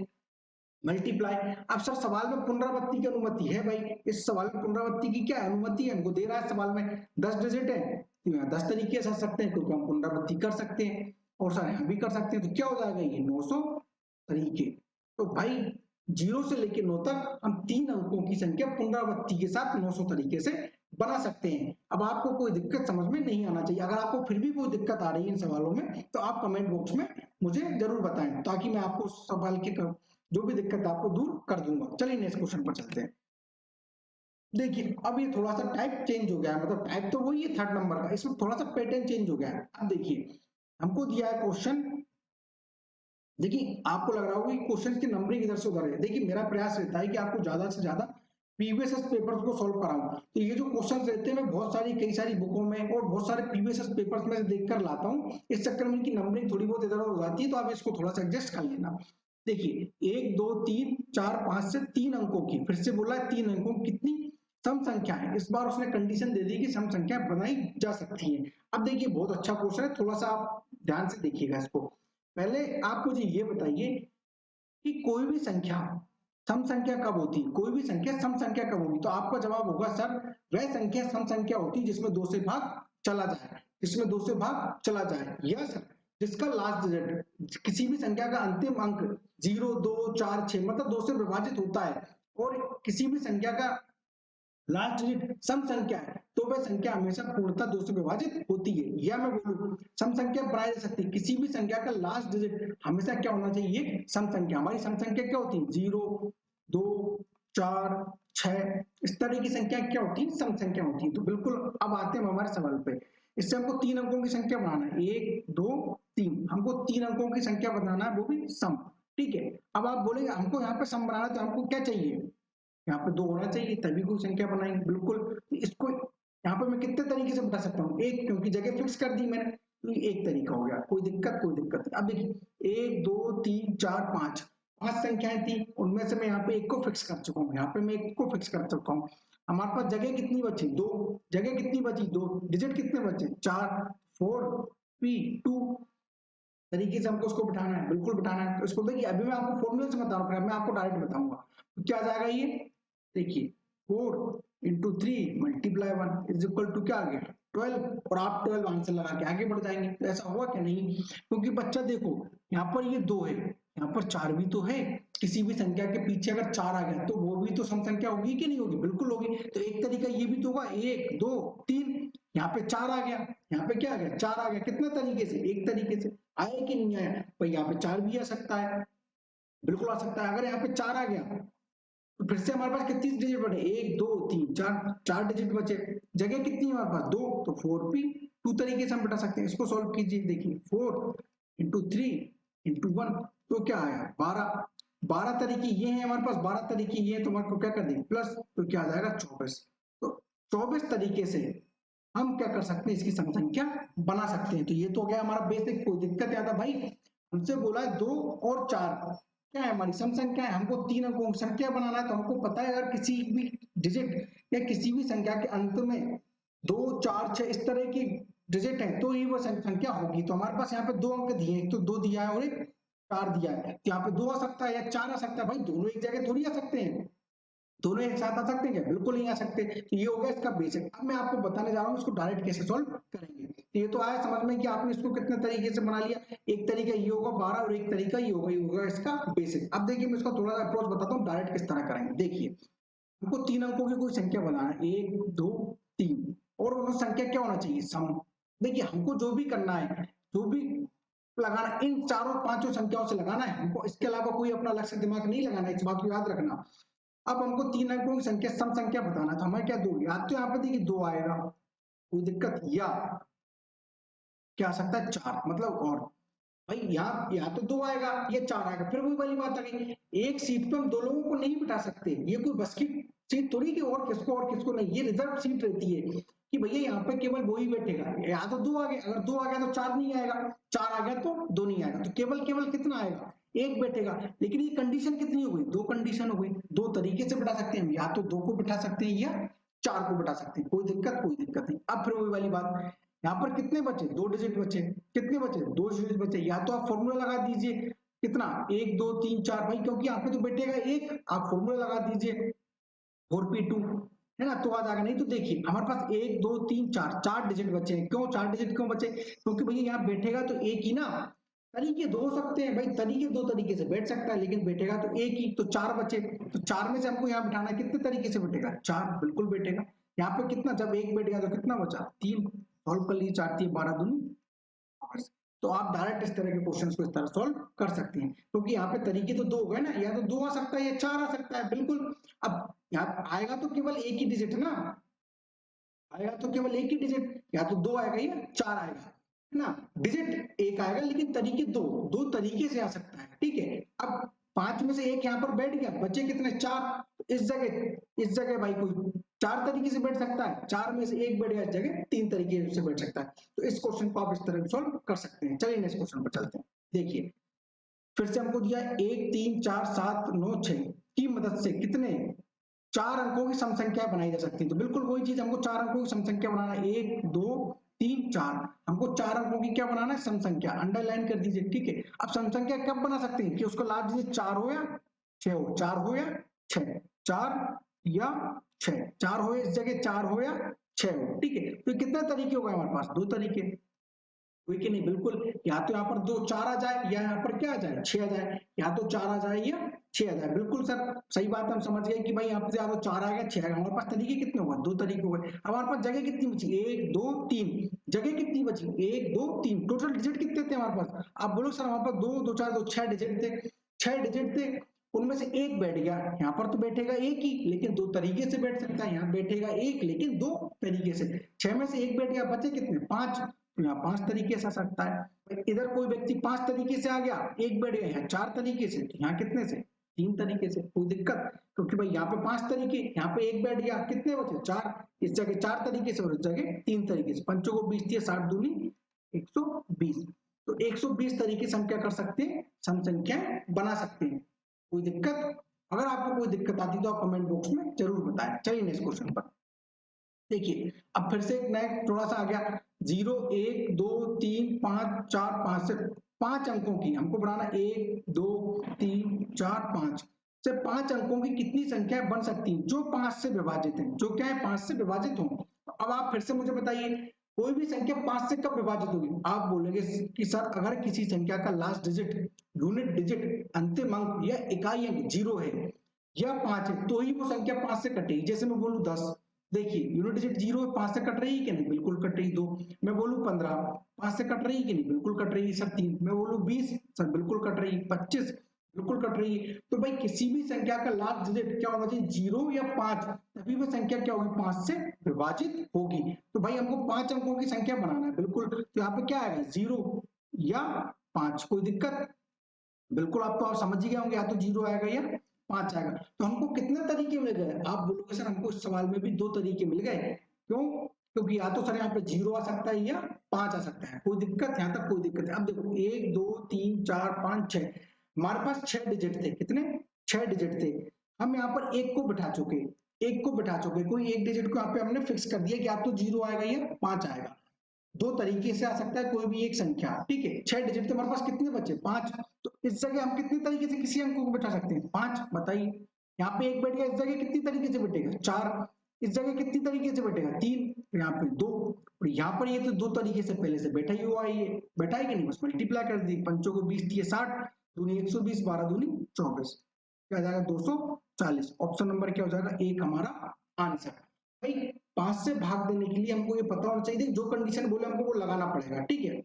मल्टीप्लाई। अब सर सवाल में पुनरावृत्ति की अनुमति है भाई, इस सवाल में पुनरावृत्ति की क्या अनुमति है, हमको दे रहा है सवाल में 10 डिजिट है, तो यहाँ 10 तरीके से सकते हैं क्योंकि हम पुनरावृत्ति कर सकते हैं, और सर यहाँ भी कर सकते हैं, तो क्या हो जाएगा ये 900 तरीके। तो भाई 0 से लेके 9 तक हम 3 अंकों की संख्या पुनरावृत्ति के साथ 900 तरीके से बना सकते हैं। अब आपको कोई दिक्कत समझ में नहीं आना चाहिए, अगर आपको फिर भी कोई दिक्कत आ रही है इन सवालों में तो आप कमेंट बॉक्स में मुझे जरूर बताएं, ताकि मैं आपको सवाल के जो भी दिक्कत आपको दूर कर दूंगा। चलिए नेक्स्ट क्वेश्चन पर चलते हैं। देखिए अब ये थोड़ा सा टाइप चेंज हो गया है, मतलब टाइप तो वही है 3rd नंबर का, इसमें थोड़ा सा पैटर्न चेंज हो गया है। अब देखिए हमको दिया है क्वेश्चन, देखिए आपको लग रहा होगा कि क्वेश्चन की नंबरिंग इधर से उधर है। देखिए मेरा प्रयास रहता है कि आपको ज्यादा से ज्यादा प्रीवियस पेपर्स को सॉल्व कराऊं, तो ये जो क्वेश्चन रहते हैं मैं बहुत सारी कई सारी बुकों में और बहुत सारे प्रीवियस पेपर्स में से देखकर लाता हूं, इस चक्कर में इनकी नंबरिंग थोड़ी बहुत इधर हो जाती है, तो आप इसको थोड़ा सा एडजस्ट कर लेना। देखिए 1 2 3 4 5 से 3 अंकों की, फिर से बोला है 3 अंकों की कितनी सम संख्या है, इस बार उसने कंडीशन दे दी कि सम संख्या बनाई जा सकती है। अब देखिए बहुत अच्छा क्वेश्चन है, थोड़ा सा आप ध्यान से देखिएगा इसको। पहले आप मुझे ये बताइए कि कोई भी संख्या सम संख्या कब होती है, कोई भी संख्या सम संख्या कब होगी, तो आपका जवाब होगा सर वह संख्या सम संख्या होती है जिसमें 2 से भाग चला जाए, जिसमें 2 से भाग चला जाए, या सर जिसका लास्ट डिजिट किसी भी संख्या का अंतिम अंक 0 2 4 6 मतलब 2 से विभाजित होता है, और किसी भी संख्या का लास्ट डिजिट सम संख्या है तो वह संख्या हमेशा पूर्णतः 2 से विभाजित होती है। या मैं बोलूं सम संख्या बनाई जा सकती है, किसी भी संख्या का लास्ट डिजिट हमेशा क्या होना चाहिए, सम संख्या। हमारी सम संख्या क्या होती है, 0, 2, 4, 6, इस तरह की संख्या क्या होती है, सम संख्या होती है। तो बिल्कुल अब आते हैं हमारे सवाल पे। इससे हमको 3 अंकों की संख्या बनाना है, 1, 2, 3, हमको 3 अंकों की संख्या बनाना है, वो भी सम। ठीक है, अब आप बोलेंगे हमको यहाँ पे सम बनाना है तो हमको क्या चाहिए, यहाँ पे 2 होना चाहिए तभी कोई संख्या बनाएंगे। बिल्कुल, इसको यहाँ पे मैं कितने तरीके से बता सकता हूँ, एक, क्योंकि जगह फिक्स कर दी मैंने तो एक तरीका हो गया, कोई दिक्कत नहीं। अब देखिए 1, 2, 3, 4, 5, 5 संख्याएं थी, उनमें से मैं यहाँ पे एक को फिक्स कर चुका हूँ, यहाँ पे मैं एक को फिक्स कर चुका हूँ। हमारे पास जगह कितनी बची, 2, जगह कितनी बची, 2, डिजिट कितने बचे, 4, 4, P 2 तरीके से हमको उसको बिठाना है, बिल्कुल बिठाना है। तो इसको देखिए अभी मैं आपको फॉर्मूले से बता रहा हूँ, मैं आपको डायरेक्ट बताऊंगा। तो क्या आ जाएगा ये, देखिए 4 into 3 multiply 1 is equal to क्या आ गया, 12, और आप 12 आंसर लगा के आगे बढ़ जाएंगे। तो ऐसा हुआ क्या, नहीं, क्योंकि बच्चा देखो यहाँ पर ये 2 है, यहाँ पर 4 भी तो है, किसी भी संख्या के पीछे अगर 4 आ गया तो वो भी तो सम संख्या होगी कि नहीं होगी, बिल्कुल होगी। तो एक तरीका ये भी तो होगा, 1, 2, 3, यहाँ पे 4 आ गया, यहाँ पे क्या आ गया, 4 आ गया, कितने तरीके से, एक तरीके से। आया कि नहीं आया भाई, यहाँ पे 4 भी आ सकता है, बिल्कुल आ सकता है। अगर यहाँ पे 4 आ गया तो फिर से हमारे पास कितनी डिजिट बचे, 1, 2, 3, 4, 4 डिजिट बचे, जगह कितनी है हमारे पास, 2, तो 4p 2 तरीके से हम बता सकते हैं। इसको सॉल्व कीजिए, देखिए 4 इंटू 3 इंटू 1 तो क्या आया, 12, 12 तरीके ये हैं हमारे पास, 12 तरीके ये हैं, तो हमारे को क्या कर देंगे प्लस, तो क्या आ जाएगा 24। तो 24 तरीके से हम क्या कर सकते हैं, इसकी सम संख्या बना सकते हैं। तो ये तो हो गया हमारा बेसिक, कोई दिक्कत याद है भाई, हमसे बोला है 2 और 4 क्या है, हमारी सम संख्या है, हमको 3 अंकों की संख्या बनाना है। तो हमको पता है अगर किसी भी डिजिट या किसी भी संख्या के अंत में 2, 4, 6 इस तरह की डिजिट है तो ही वो संख्या होगी। तो हमारे पास यहाँ पे 2 अंक दिए, एक तो 2 दिया है और एक 4 दिया है, तो यहाँ पे 2 आ सकता है या 4 आ सकता है, भाई दोनों एक जगह थोड़ी आ सकते हैं, दोनों एक साथ आ सकते हैं क्या, बिल्कुल नहीं आ सकते। तो ये हो गया इसका बेसिक। अब मैं आपको बताने जा रहा हूँ इसको डायरेक्ट कैसे सॉल्व करेंगे। तो ये तो आया समझ में कि आपने इसको कितने तरीके से बना लिया, एक तरीका ये होगा 12 और एक तरीका ये होगा इसका बेसिक। अब देखिए मैं इसका थोड़ा सा अप्रोच बताता हूँ डायरेक्ट किस तरह करेंगे। देखिए हमको 3 अंकों की कोई संख्या बनाना है, 1, 2, 3, और वो संख्या क्या होना चाहिए, सम। देखिए हमको जो भी करना है, जो भी लगाना, इन चारों पांचों संख्याओं से लगाना है हमको, इसके अलावा कोई अपना अलग से दिमाग नहीं लगाना है, इस बात को याद रखना। अब हमको 3 अंकों की संख्या सम संख्या बताना है, तो हमें क्या, 2, या तो यहाँ पे देखिए 2 आएगा, कोई दिक्कत, या क्या आ सकता है 4, मतलब और भाई यहाँ या तो 2 आएगा या 4 आएगा। फिर वही वाली बात आ गई, एक सीट पे हम 2 लोगों को नहीं बिठा सकते, ये कोई बस की सीट थोड़ी कि और किसको नहीं, ये रिजर्व सीट रहती है कि भैया यहाँ पे केवल वो ही बैठेगा। या तो 2 आ गए, अगर 2 आ गया तो 4 नहीं आएगा, 4 आ गया तो 2 नहीं आएगा, तो केवल केवल कितना आएगा, एक बैठेगा। लेकिन ये कंडीशन कितनी हो गई, 2 कंडीशन हो गई। 2 तरीके से बिठा सकते हैं हम, या तो 2 को बिठा सकते हैं या 4 को बिठा सकते हैं, कोई दिक्कत नहीं। अब फिर वही वाली बात, यहाँ पर कितने बचे, 2 डिजिट बचे, कितने बचे, 2 डिजिट बचे, या तो आप फॉर्मूला लगा दीजिए कितना, 1, 2, 3, 4, भाई क्योंकि यहाँ पे तो बैठेगा एक, आप फॉर्मूला लगा दीजिए 4p2 है ना, तो आ जाएगा। नहीं तो देखिए हमारे पास 1, 2, 3, 4, 4 डिजिट बचे हैं। क्यों 4 डिजिट क्यों बचे, क्योंकि भैया यहाँ बैठेगा तो एक ही ना, तरीके 2 हो सकते हैं भाई, तरीके 2 तरीके से बैठ सकता है, लेकिन बैठेगा तो एक ही, तो 4 बचे। तो 4 में से हमको यहाँ बिठाना है, कितने तरीके से बैठेगा, 4 बिल्कुल बैठेगा। यहाँ पे कितना, जब एक बैठ गया तो कितना बचा, 3, सॉल्व कर लीजिए, 4 3 12 दूनी। तो आप डायरेक्ट इस तरह के क्वेश्चंस को इस तरह सॉल्व कर सकते हैं, क्योंकि यहाँ पे तरीके तो 2 हो गए ना, या तो 2 आ सकता है या 4 आ सकता है, बिल्कुल। अब यहाँ आएगा तो केवल एक ही डिजिट ना, आएगा तो केवल एक ही डिजिट, या तो 2 आएगा या 4 आएगा, है ना। डिजिट एक आएगा लेकिन तरीके 2, 2 तरीके से आ सकता है, ठीक है। अब 5 में से एक यहाँ पर बैठ गया, बचे कितने, 4। इस जगह भाई कोई 4 तरीके से बैठ सकता है, 4 में से एक बैठ गया, इस जगह 3 तरीके से बैठ सकता है। तो इस क्वेश्चन को आप इस तरह सॉल्व कर सकते हैं। चलिए नेक्स्ट क्वेश्चन पर चलते हैं। देखिए फिर से हमको दिया 1, 3, 4, 7, 9, 6 की मदद से कितने 4 अंकों की सम संख्या बनाई जा सकती है। तो बिल्कुल वही चीज, हमको 4 अंकों की सम संख्या बनाना है, 1, 2, 3, 4, हमको 4 अंकों की क्या बनाना है, सम संख्या। अंडरलाइन कर दीजिए, ठीक है। अब सम संख्या कब बना सकते हैं, कि उसको लास्ट डिजिट 4 हो या 6 हो, 4 हो या 6, 4 या 6, 4 हो, इस जगह 4 हो या 6 हो, ठीक है। तो कितने तरीके हो गए हमारे पास, 2 तरीके। हुई कि नहीं, बिल्कुल। या तो यहाँ पर दो चार आ जाए या यहाँ पर क्या आ जाए, 6 आ जाए, या तो 4 आ जाए या 6 आ जाए। बिल्कुल सर, सही बात है, हम समझ गए कि भाई यहाँ पे या तो 4 आएगा 6 आएगा। हमारे पास तरीके कितने हुए, दो तरीके हुए। अब हमारे पास जगह कितनी बची, 1 2 3, जगह कितनी बची, 1 2 3, टोटल डिजिट कितने थे हमारे पास। आप बोलो सर हमारे पास 2 2 4 2 6 डिजिट थे, 6 डिजिट थे, उनमें से एक बैठ गया। यहाँ पर तो बैठेगा एक ही, लेकिन दो तरीके से बैठ सकता है। यहाँ बैठेगा एक लेकिन दो तरीके से। 6 में से एक बैठ गया, बचे कितने, 5। तो यहाँ 5 तरीके से आ सकता है। इधर कोई व्यक्ति 5 तरीके से आ गया, एक बैठ गया यहाँ 4 तरीके से, तो यहाँ कितने से, 3 तरीके से। कोई दिक्कत, क्योंकि भाई यहाँ पे 5 तरीके, यहाँ पे एक बैठ गया, कितने बचे 4, इस जगह 4 तरीके से और इस जगह 3 तरीके से। पंचों को 20 दिए, 60 दूनी 120। तो 120 तरीके से हम क्या कर सकते हैं, सम संख्याएं बना सकते हैं। कोई दिक्कत, अगर आपको कोई दिक्कत आती तो आप कमेंट बॉक्स में जरूर बताएं। चलिए नेक्स्ट क्वेश्चन पर देखिए। अब फिर से एक नया थोड़ा सा आ गया, 0 1 2 3 5 4 5 से 5 अंकों की हमको बनाना, 1 2 3 4 5 से 5 अंकों की कितनी संख्याएं बन सकती हैं जो 5 से विभाजित हैं, जो क्या है 5 से विभाजित हों। अब आप फिर से मुझे बताइए, कोई भी संख्या 5 से कब विभाजित होगी। आप बोलेंगे कि सर अगर किसी संख्या का लास्ट डिजिट, यूनिट डिजिट, अंतिम अंक या इकाई अंक 0 है या 5 है तो ही वो संख्या 5 से कटेगी। जैसे मैं बोलूं 10, देखिए यूनिट डिजिट 0 है, 5 से कट रही है कि नहीं, बिल्कुल कट रही। 2, मैं बोलूं 15, 5 से कट रही है कि नहीं, बिल्कुल कट रही है सर। 3, मैं बोलूं 20, सर बिल्कुल कट रही है। 25, बिल्कुल कट रही है। तो भाई किसी भी संख्या का लास्ट डिजिट क्या होना चाहिए, 0 या 5, तभी वो संख्या क्या होगी, 5 से विभाजित होगी। तो भाई हमको 5 अंकों की संख्या बनाना है, बिल्कुल। तो यहाँ पे क्या आएगा, 0 या 5। कोई दिक्कत, बिल्कुल आप तो आप समझ ही गए होंगे, या तो 0 आएगा या 5 आएगा। तो हमको कितने तरीके मिल गए, आप बोलोगे सर हमको इस सवाल में भी 2 तरीके मिल गए। क्यों, क्योंकि या तो सर यहाँ पे 0 आ सकता है या 5 आ सकता है। कोई दिक्कत, यहाँ तक कोई दिक्कत है। अब देखो 1 2 3 4 5 6, हमारे पास 6 डिजिट थे, कितने, 6 डिजिट थे। हम यहाँ पर एक को बिठा चुके, एक को बिठा चुके, कोई एक डिजिट को यहाँ पे हमने फिक्स कर दिया कि या तो 0 आएगा या 5 आएगा। 2 तरीके से आ सकता है कोई भी एक संख्या, ठीक है। 6 डिजिट तो हमारे पास कितने बचे, 5। तो इस जगह हम कितने तरीके से किसी अंक को बैठा सकते हैं, 5, बताइए। यहाँ पे एक बैठ गया, इस जगह कितनी तरीके से बैठेगा, 4। इस जगह कितनी तरीके से बैठेगा, 3। यहाँ पे 2, और यहाँ पर ये तो 2 तरीके से पहले से बैठा ही हुआ है, ये बैठा है कि नहीं, बस मल्टीप्लाई कर दी। पंचों को 20 दिए, 60 दूनी 120, 12 दूनी 24, क्या जाएगा 240। ऑप्शन नंबर क्या हो जाएगा, एक हमारा आंसर। भाई 5 से भाग देने के लिए हमको ये पता होना चाहिए, जो कंडीशन बोले हमको वो लगाना पड़ेगा, ठीक है।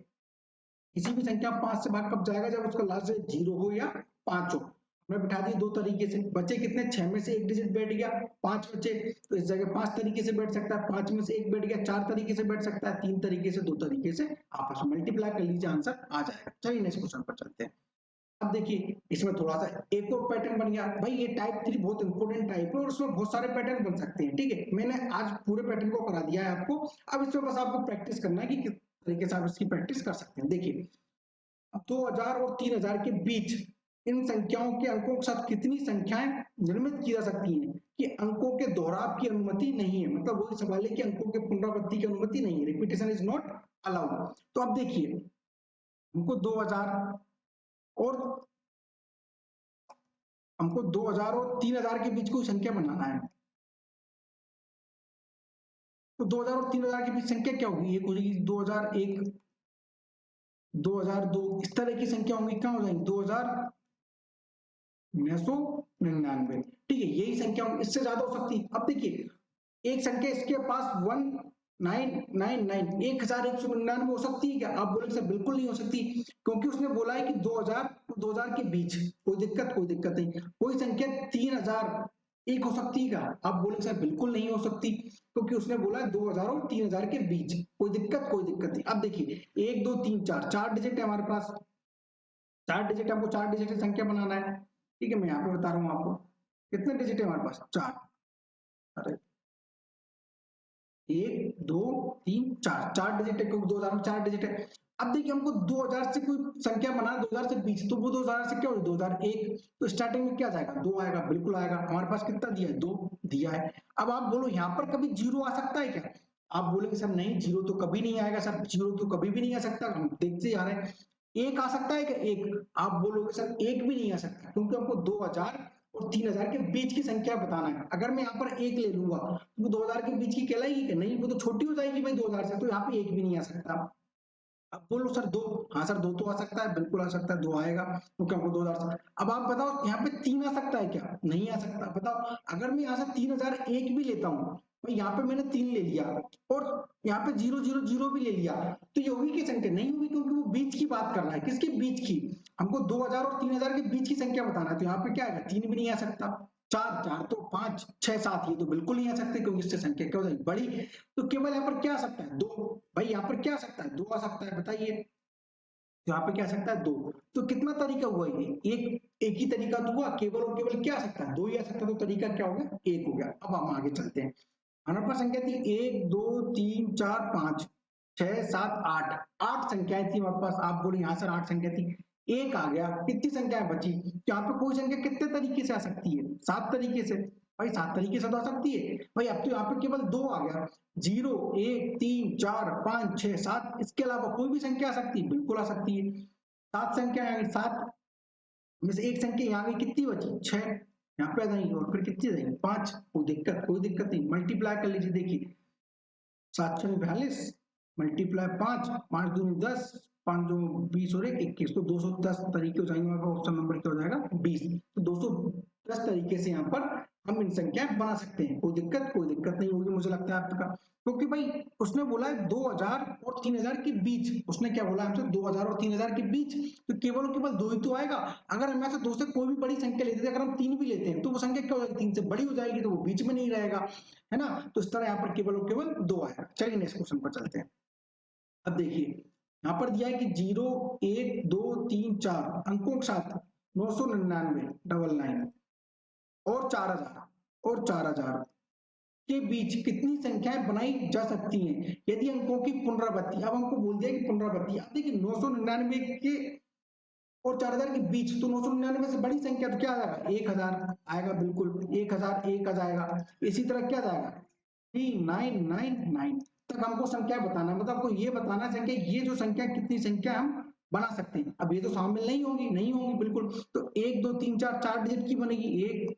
किसी भी संख्या 5 से भाग कब जाएगा, जब उसका लास्ट 0 हो या 5 हो। हमने बिठा दिए 2 तरीके से, बचे कितने, 6 में से एक डिजिट बैठ गया, 5 बचे, तो इस जगह 5 तरीके से बैठ सकता है, 5 में से एक बैठ गया, 4 तरीके से बैठ सकता है, 3 तरीके से, 2 तरीके से। आपस में मल्टीप्लाई कर लीजिए, आंसर आ जाएगा। चलिए नेक्स्ट क्वेश्चन पर चलते हैं। अब देखिए इसमें थोड़ा सा एक और पैटर्न बन गया। भाई ये टाइप 3 बहुत इंपॉर्टेंट टाइप है और उसमें बहुत सारे पैटर्न बन सकते हैं, ठीक है। मैंने आज पूरे पैटर्न को करा दिया है आपको। अब इसमें बस आपको प्रैक्टिस करना है कि किस तरीके से आप इसकी प्रैक्टिस कर सकते हैं। देखिए 2000 और 3000 के बीच इन संख्याओं के अंकों के साथ कितनी संख्याएं निर्मित की जा सकती हैं कि अंकों के दोहराव की अनुमति नहीं है। मतलब वही सवाल है कि अंकों के पुनरावृत्ति की अनुमति नहीं है, रिपीटेशन इज नॉट अलाउड। तो अब देखिए हमको 2000 और 2000 और 3000 के बीच कोई संख्या बनाना है। तो 2000 और 3000 के बीच संख्या क्या होगी, एक हो जाएगी 2001, 2002, इस तरह की संख्या होंगी, क्या हो जाएंगी 2999, ठीक है। यही संख्या होंगी, इससे ज्यादा हो सकती है। अब देखिए एक संख्या इसके पास 1999, 1199 हो सकती है क्या, आप बोलेंगे सर बिल्कुल नहीं हो सकती, क्योंकि उसने बोला है कि 2000 और 2000 के बीच। कोई दिक्कत, कोई दिक्कत नहीं। कोई संख्या 3000 एक हो सकती है क्या, आप बोलेंगे सर बिल्कुल नहीं हो सकती, क्योंकि उसने बोला है 2000 और 3000 के बीच। कोई दिक्कत, कोई दिक्कत नहीं। अब देखिए 1 2 3 4, 4 डिजिट है हमारे पास, 4 डिजिट, हमको 4 डिजिट की संख्या बनाना है, ठीक है। मैं यहाँ पे बता रहा हूँ आपको कितने डिजिट है हमारे पास, 4। अरे 1 2 3 4, 4 डिजिट है, क्योंकि 2000 में 4 डिजिट है। अब देखिए हमको 2000 से कोई संख्या बनाना, 2000 से बीच, तो वो 2000 से क्या हो, 2001, तो स्टार्टिंग में क्या जाएगा, 2 आएगा, बिल्कुल आएगा। हमारे पास कितना दिया है, 2 दिया है। अब आप बोलो यहाँ पर कभी 0 आ सकता है क्या, आप बोलेंगे सर नहीं, 0 तो कभी नहीं आएगा सर, 0 तो कभी भी नहीं आ सकता, हम देखते जा रहे हैं। एक आ सकता है क्या, एक, आप बोलोगे सर एक भी नहीं आ सकता, क्योंकि हमको 2000 और 3000 के बीच की संख्या बताना है। अगर मैं यहाँ पर एक ले लूंगा तो वो 2000 के बीच की कहलाएगी कि नहीं, वो तो छोटी हो जाएगी भाई 2000 से, तो यहाँ पे एक भी नहीं आ सकता। अब बोलो सर दो। हाँ सर दो तो आ सकता है, बिल्कुल आ सकता है, दो आएगा क्योंकि हमको 2000। अब आप बताओ यहाँ पे तीन आ सकता है क्या? नहीं आ सकता। बताओ अगर मैं यहाँ से 3001 भी लेता हूँ, भाई यहाँ पे मैंने तीन ले लिया और यहाँ पे 000 भी ले लिया, तो ये होगी की संख्या? नहीं होगी, क्योंकि वो बीच की बात कर रहा है। किसके बीच की? हमको 2000 और 3000 के बीच की संख्या बताना है, तो यहाँ पे क्या आएगा? तीन भी नहीं आ सकता। चार, चार तो पांच, छह, सात, ये तो बिल्कुल नहीं आ सकते क्योंकि इससे संख्या क्या हो जाएगी? बड़ी। तो केवल यहाँ पर क्या आ सकता है? दो। भाई यहाँ पर क्या आ सकता है? दो आ सकता है, बताइए। तो यहाँ पे क्या आ सकता है? दो। तो कितना तरीका हुआ ये? एक ही तरीका तो हुआ, केवल और केवल क्या आ सकता है? दो ही आ सकता है, तो तरीका क्या हो गया? एक हो गया। अब हम आगे चलते हैं। हमारे पास संख्या थी एक, दो, तीन, चार, पांच, छह, सात, आठ। आठ संख्याएं थी हमारे पास। आप बोले यहाँ सर आठ संख्या थी, एक आ गया, कितनी संख्याएं बची? यहाँ पे कोई संख्या कितने तरीके से आ सकती है? सात तरीके से। भाई सात तरीके से तो आ सकती है। भाई अब तो यहाँ पे केवल दो आ गया। जीरो, एक, तीन, चार, पांच, छह, सात, इसके अलावा कोई भी संख्या आ सकती है? बिल्कुल आ सकती है। सात संख्या आ गई, सात में से एक संख्या यहाँ गई, कितनी बची? छह। यहाँ पे आ जाएंगी और फिर कितनी रहेंगी? पांच। कोई दिक्कत नहीं, मल्टीप्लाई कर लीजिए। देखिए 742 मल्टीप्लाई पांच, पांच दूनी 10, पांच दो 20 और एक 21, तो 210 तरीके हो जाएंगे। ऑप्शन नंबर क्या हो जाएगा? 20। तो 210 तरीके से यहाँ पर हम इन संख्याएं बना सकते हैं। कोई दिक्कत नहीं होगी मुझे लगता है आपका, क्योंकि भाई उसने बोला है 2000 और 3000 के बीच। उसने क्या बोला हमसे? 2000 और 3000 के बीच, तो केवल और केवल दो ही तो आएगा। अगर हम ऐसे दो से कोई भी बड़ी संख्या लेते थे, अगर हम तीन भी लेते हैं, तो वो संख्या क्या हो जाएगी? तीन से बड़ी हो जाएगी, तो वो बीच में नहीं रहेगा, है ना? तो इस तरह यहाँ पर केवल और केवल दो आएगा। चलिए नेक्स्ट क्वेश्चन पर चलते हैं। अब देखिए यहाँ पर दिया है कि 0, 1, 2, 3, 4 अंकों के साथ 999, डबल नाइन और 4000 और 4000 के बीच कितनी संख्याएं बनाई जा सकती हैं यदि अंकों की पुनरावृत्ति? अब हमको बोल दिया कि पुनरावृत्ति। अब देखिए 999 के और 4000 के बीच, तो 999 से बड़ी संख्या तो क्या आ जाएगा? 1000 आएगा, बिल्कुल 1000 एक आ जाएगा। इसी तरह क्या जाएगा? 3999 तक हमको संख्या बताना, मतलब हमको ये बताना संख्या, ये जो संख्या कितनी संख्या हम बना सकते हैं। अब ये तो शामिल नहीं होगी, नहीं होगी बिल्कुल। तो एक, दो, तीन, चार, चार डिजिट की बनेगी। एक,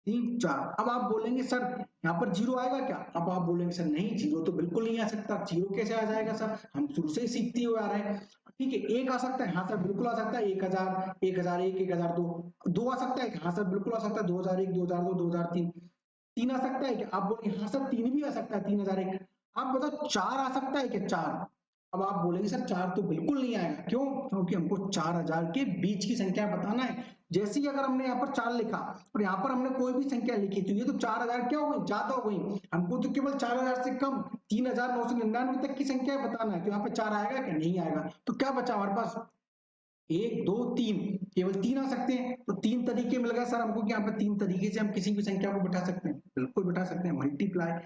तीन, चार। अब आप बोलेंगे सर यहाँ पर जीरो आएगा क्या? अब आप बोलेंगे सर नहीं, जीरो तो बिल्कुल नहीं आ सकता। जीरो कैसे आ जाएगा सर? हम शुरू से ही सीखते हुए आ रहे हैं। ठीक है, एक आ सकता है। हाँ सर बिल्कुल आ सकता है। 1000, 1001, 1002। दो आ सकता है। हाँ सर बिल्कुल आ सकता है। 2001, 2002, 2003। तीन आ सकता है क्या? आप बोलेंगे हाँ सर तीन भी आ सकता है, 3001। आप बताओ चार आ सकता है क्या? चार। अब आप बोलेंगे सर चार तो बिल्कुल नहीं आएगा। क्यों? क्योंकि हमको 4000 के बीच की संख्या बताना है। जैसे ही अगर हमने यहाँ पर चार लिखा और यहाँ पर हमने कोई भी संख्या लिखी, तो ये तो 4000 क्या हो गई? ज्यादा हो गई। हमको तो केवल 4000 से कम 3999 तक की संख्या बताना है, तो यहाँ पे चार आएगा क्या? नहीं आएगा। तो क्या बचा हमारे पास? एक, दो, तीन। केवल तीन आ सकते हैं। तो तीन तरीके मिल गए सर हमको कि यहाँ पे तीन तरीके से हम किसी भी संख्या को बिठा सकते हैं। बिल्कुल बिठा सकते हैं। मल्टीप्लाई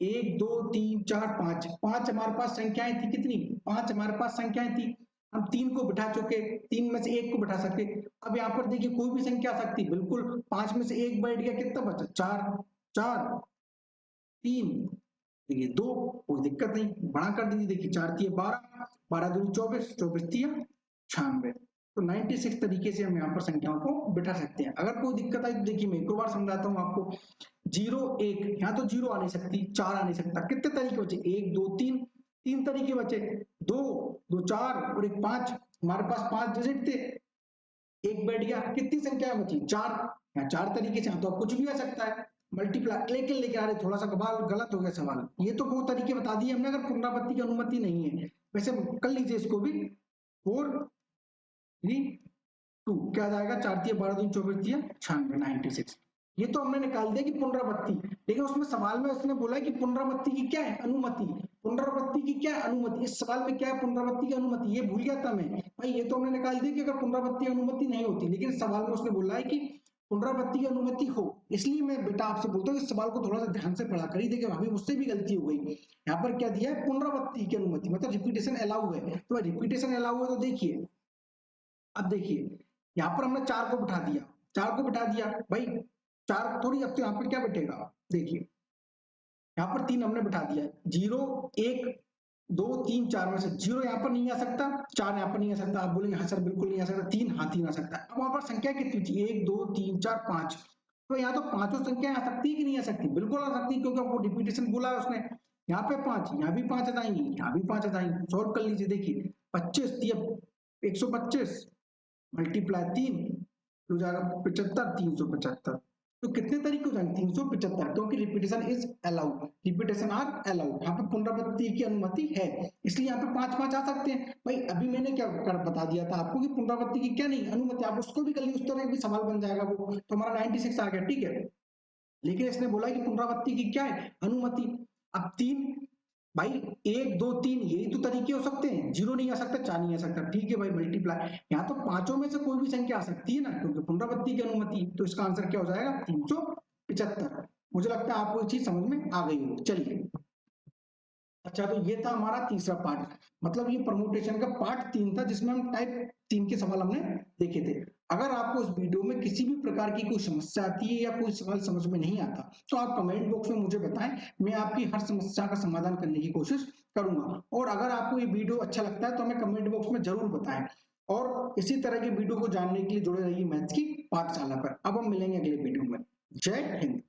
एक, दो, तीन, चार, पांच। पांच हमारे पास संख्याएं थी, कितनी? पांच हमारे पास संख्याएं थी। हम तीन को बिठा चुके, तीन में से एक को बिठा सकते। अब यहाँ पर देखिए कोई भी संख्या आ सकती है। बिल्कुल पांच में से एक बैठ गया, कितना बचा? चार। चार, तीन, देखिए दो, कोई दिक्कत नहीं, बड़ा कर दीजिए। देखिए चार तीन 12, 12 दूनी 24, 24 तीन 96। तो 96 तरीके से हम यहाँ पर संख्याओं को बिठा सकते हैं। अगर कोई दिक्कत आई तो देखिए मैं एक बार समझाता हूँ आपको। जीरो, एक, यहाँ तो जीरो आ नहीं सकती, चार आ नहीं सकता। कितने तरीके बचे? एक, दो, तीन। तीन तरीके बचे। दो, दो, चार और एक, पांच। हमारे पास पांच डिजिट थे, एक बैठ गया। कितनी संख्या बची? चार। यहाँ चार तरीके से, तो कुछ भी आ सकता है। मल्टीप्लाई, लेकिन लेके आ रहे थोड़ा सा सवाल गलत हो गया सवाल। ये तो वो तरीके बता दिए हमने अगर पुनरावृत्ति की अनुमति नहीं है। वैसे कर लीजिए इसको भी। फोर, थ्री, टू क्या आ जाएगा? चार तीन 12 दूनी 24 दिया 96, 96। ये तो हमने निकाल दिया कि पुनरावृत्ति, लेकिन उसमें सवाल में उसने बोला कि पुनरावृत्ति की क्या है? अनुमति। पुनरावृत्ति की क्या है? अनुमति। इस सवाल में क्या है? पुनरावृत्ति की अनुमति। ये भूल गया था मैं भाई। ये तो हमने निकाल दिया कि अगर पुनरावृत्ति की अनुमति नहीं होती, लेकिन सवाल में उसने बोला है कि पुनरावृत्ति की अनुमति हो। इसलिए मैं बेटा आपसे बोलता हूँ इस सवाल को थोड़ा सा ध्यान से पढ़ा करिए। देखिए अभी मुझसे भी गलती हो गई। यहाँ पर क्या दिया है? पुनरावृत्ति की अनुमति, मतलब रिपीटेशन अलाउ है। तो रिपीटेशन अलाउ है तो देखिए, अब देखिए यहाँ पर हमने चार को बिठा दिया। चार को बिठा दिया भाई, चार थोड़ी। अब तो यहाँ पर क्या बैठेगा? देखिए यहाँ पर तीन हमने बिठा दिया। जीरो, एक, दो, तीन, चार में से जीरो यहाँ पर नहीं आ सकता, चार यहाँ पर नहीं आ सकता। आप बोलेंगे हाँ सर बिल्कुल नहीं आ सकता। तीन, हाँ तीन आ सकता है। अब वहां पर संख्या कितनी थी? एक, दो, तीन, चार, पांच। तो यहाँ तो पांचों संख्या आ सकती है कि नहीं आ सकती? बिल्कुल आ सकती है, क्योंकि आपको रिपीटेशन बोला है उसने। यहाँ पे 5, यहाँ भी 5 आ जाएंगी, यहाँ भी 5 आ जाएंगी। सॉल्व कर लीजिए, देखिए 25 दिया 125 मल्टीप्लाई 3 हो जाएगा 75, 375। तो कितने तरीके हो जाएंगे? 375, क्योंकि repetition is allowed, repetition are allowed, यहाँ पे पुनरावृत्ति की अनुमति है, इसलिए यहाँ पे 5 आ सकते हैं। भाई अभी मैंने क्या कर बता दिया था आपको कि पुनरावृत्ति की क्या नहीं अनुमति, आप उसको भी कर ली, उस तरह भी सवाल बन जाएगा वो, तो हमारा 96 आ गया, ठीक है। लेकिन इसने बोला कि पुनरावृत्ति की क्या है अनुमति। अब 3, भाई 1 2 3 यही तो तरीके हो सकते हैं, 0 नहीं आ सकता, 4 नहीं आ सकता, ठीक है भाई मल्टीप्लाई, यहाँ तो पांचों में से कोई भी संख्या आ सकती है ना, क्योंकि पुनरावृत्ति की अनुमति, तो इसका आंसर क्या हो जाएगा 375। मुझे लगता है आपको ये चीज समझ में आ गई होगी। चलिए, अच्छा तो ये था हमारा तीसरा पार्ट, मतलब ये परमुटेशन का पार्ट 3 था, जिसमें हम टाइप 3 के सवाल हमने देखे थे। अगर आपको इस वीडियो में किसी भी प्रकार की कोई समस्या आती है या कोई सवाल समझ में नहीं आता, तो आप कमेंट बॉक्स में मुझे बताएं, मैं आपकी हर समस्या का समाधान करने की कोशिश करूंगा। और अगर आपको ये वीडियो अच्छा लगता है तो हमें कमेंट बॉक्स में जरूर बताएं, और इसी तरह की वीडियो को जानने के लिए जुड़े रहिए मैथ्स की पाठशाला पर। अब हम मिलेंगे अगले वीडियो में। जय हिंद।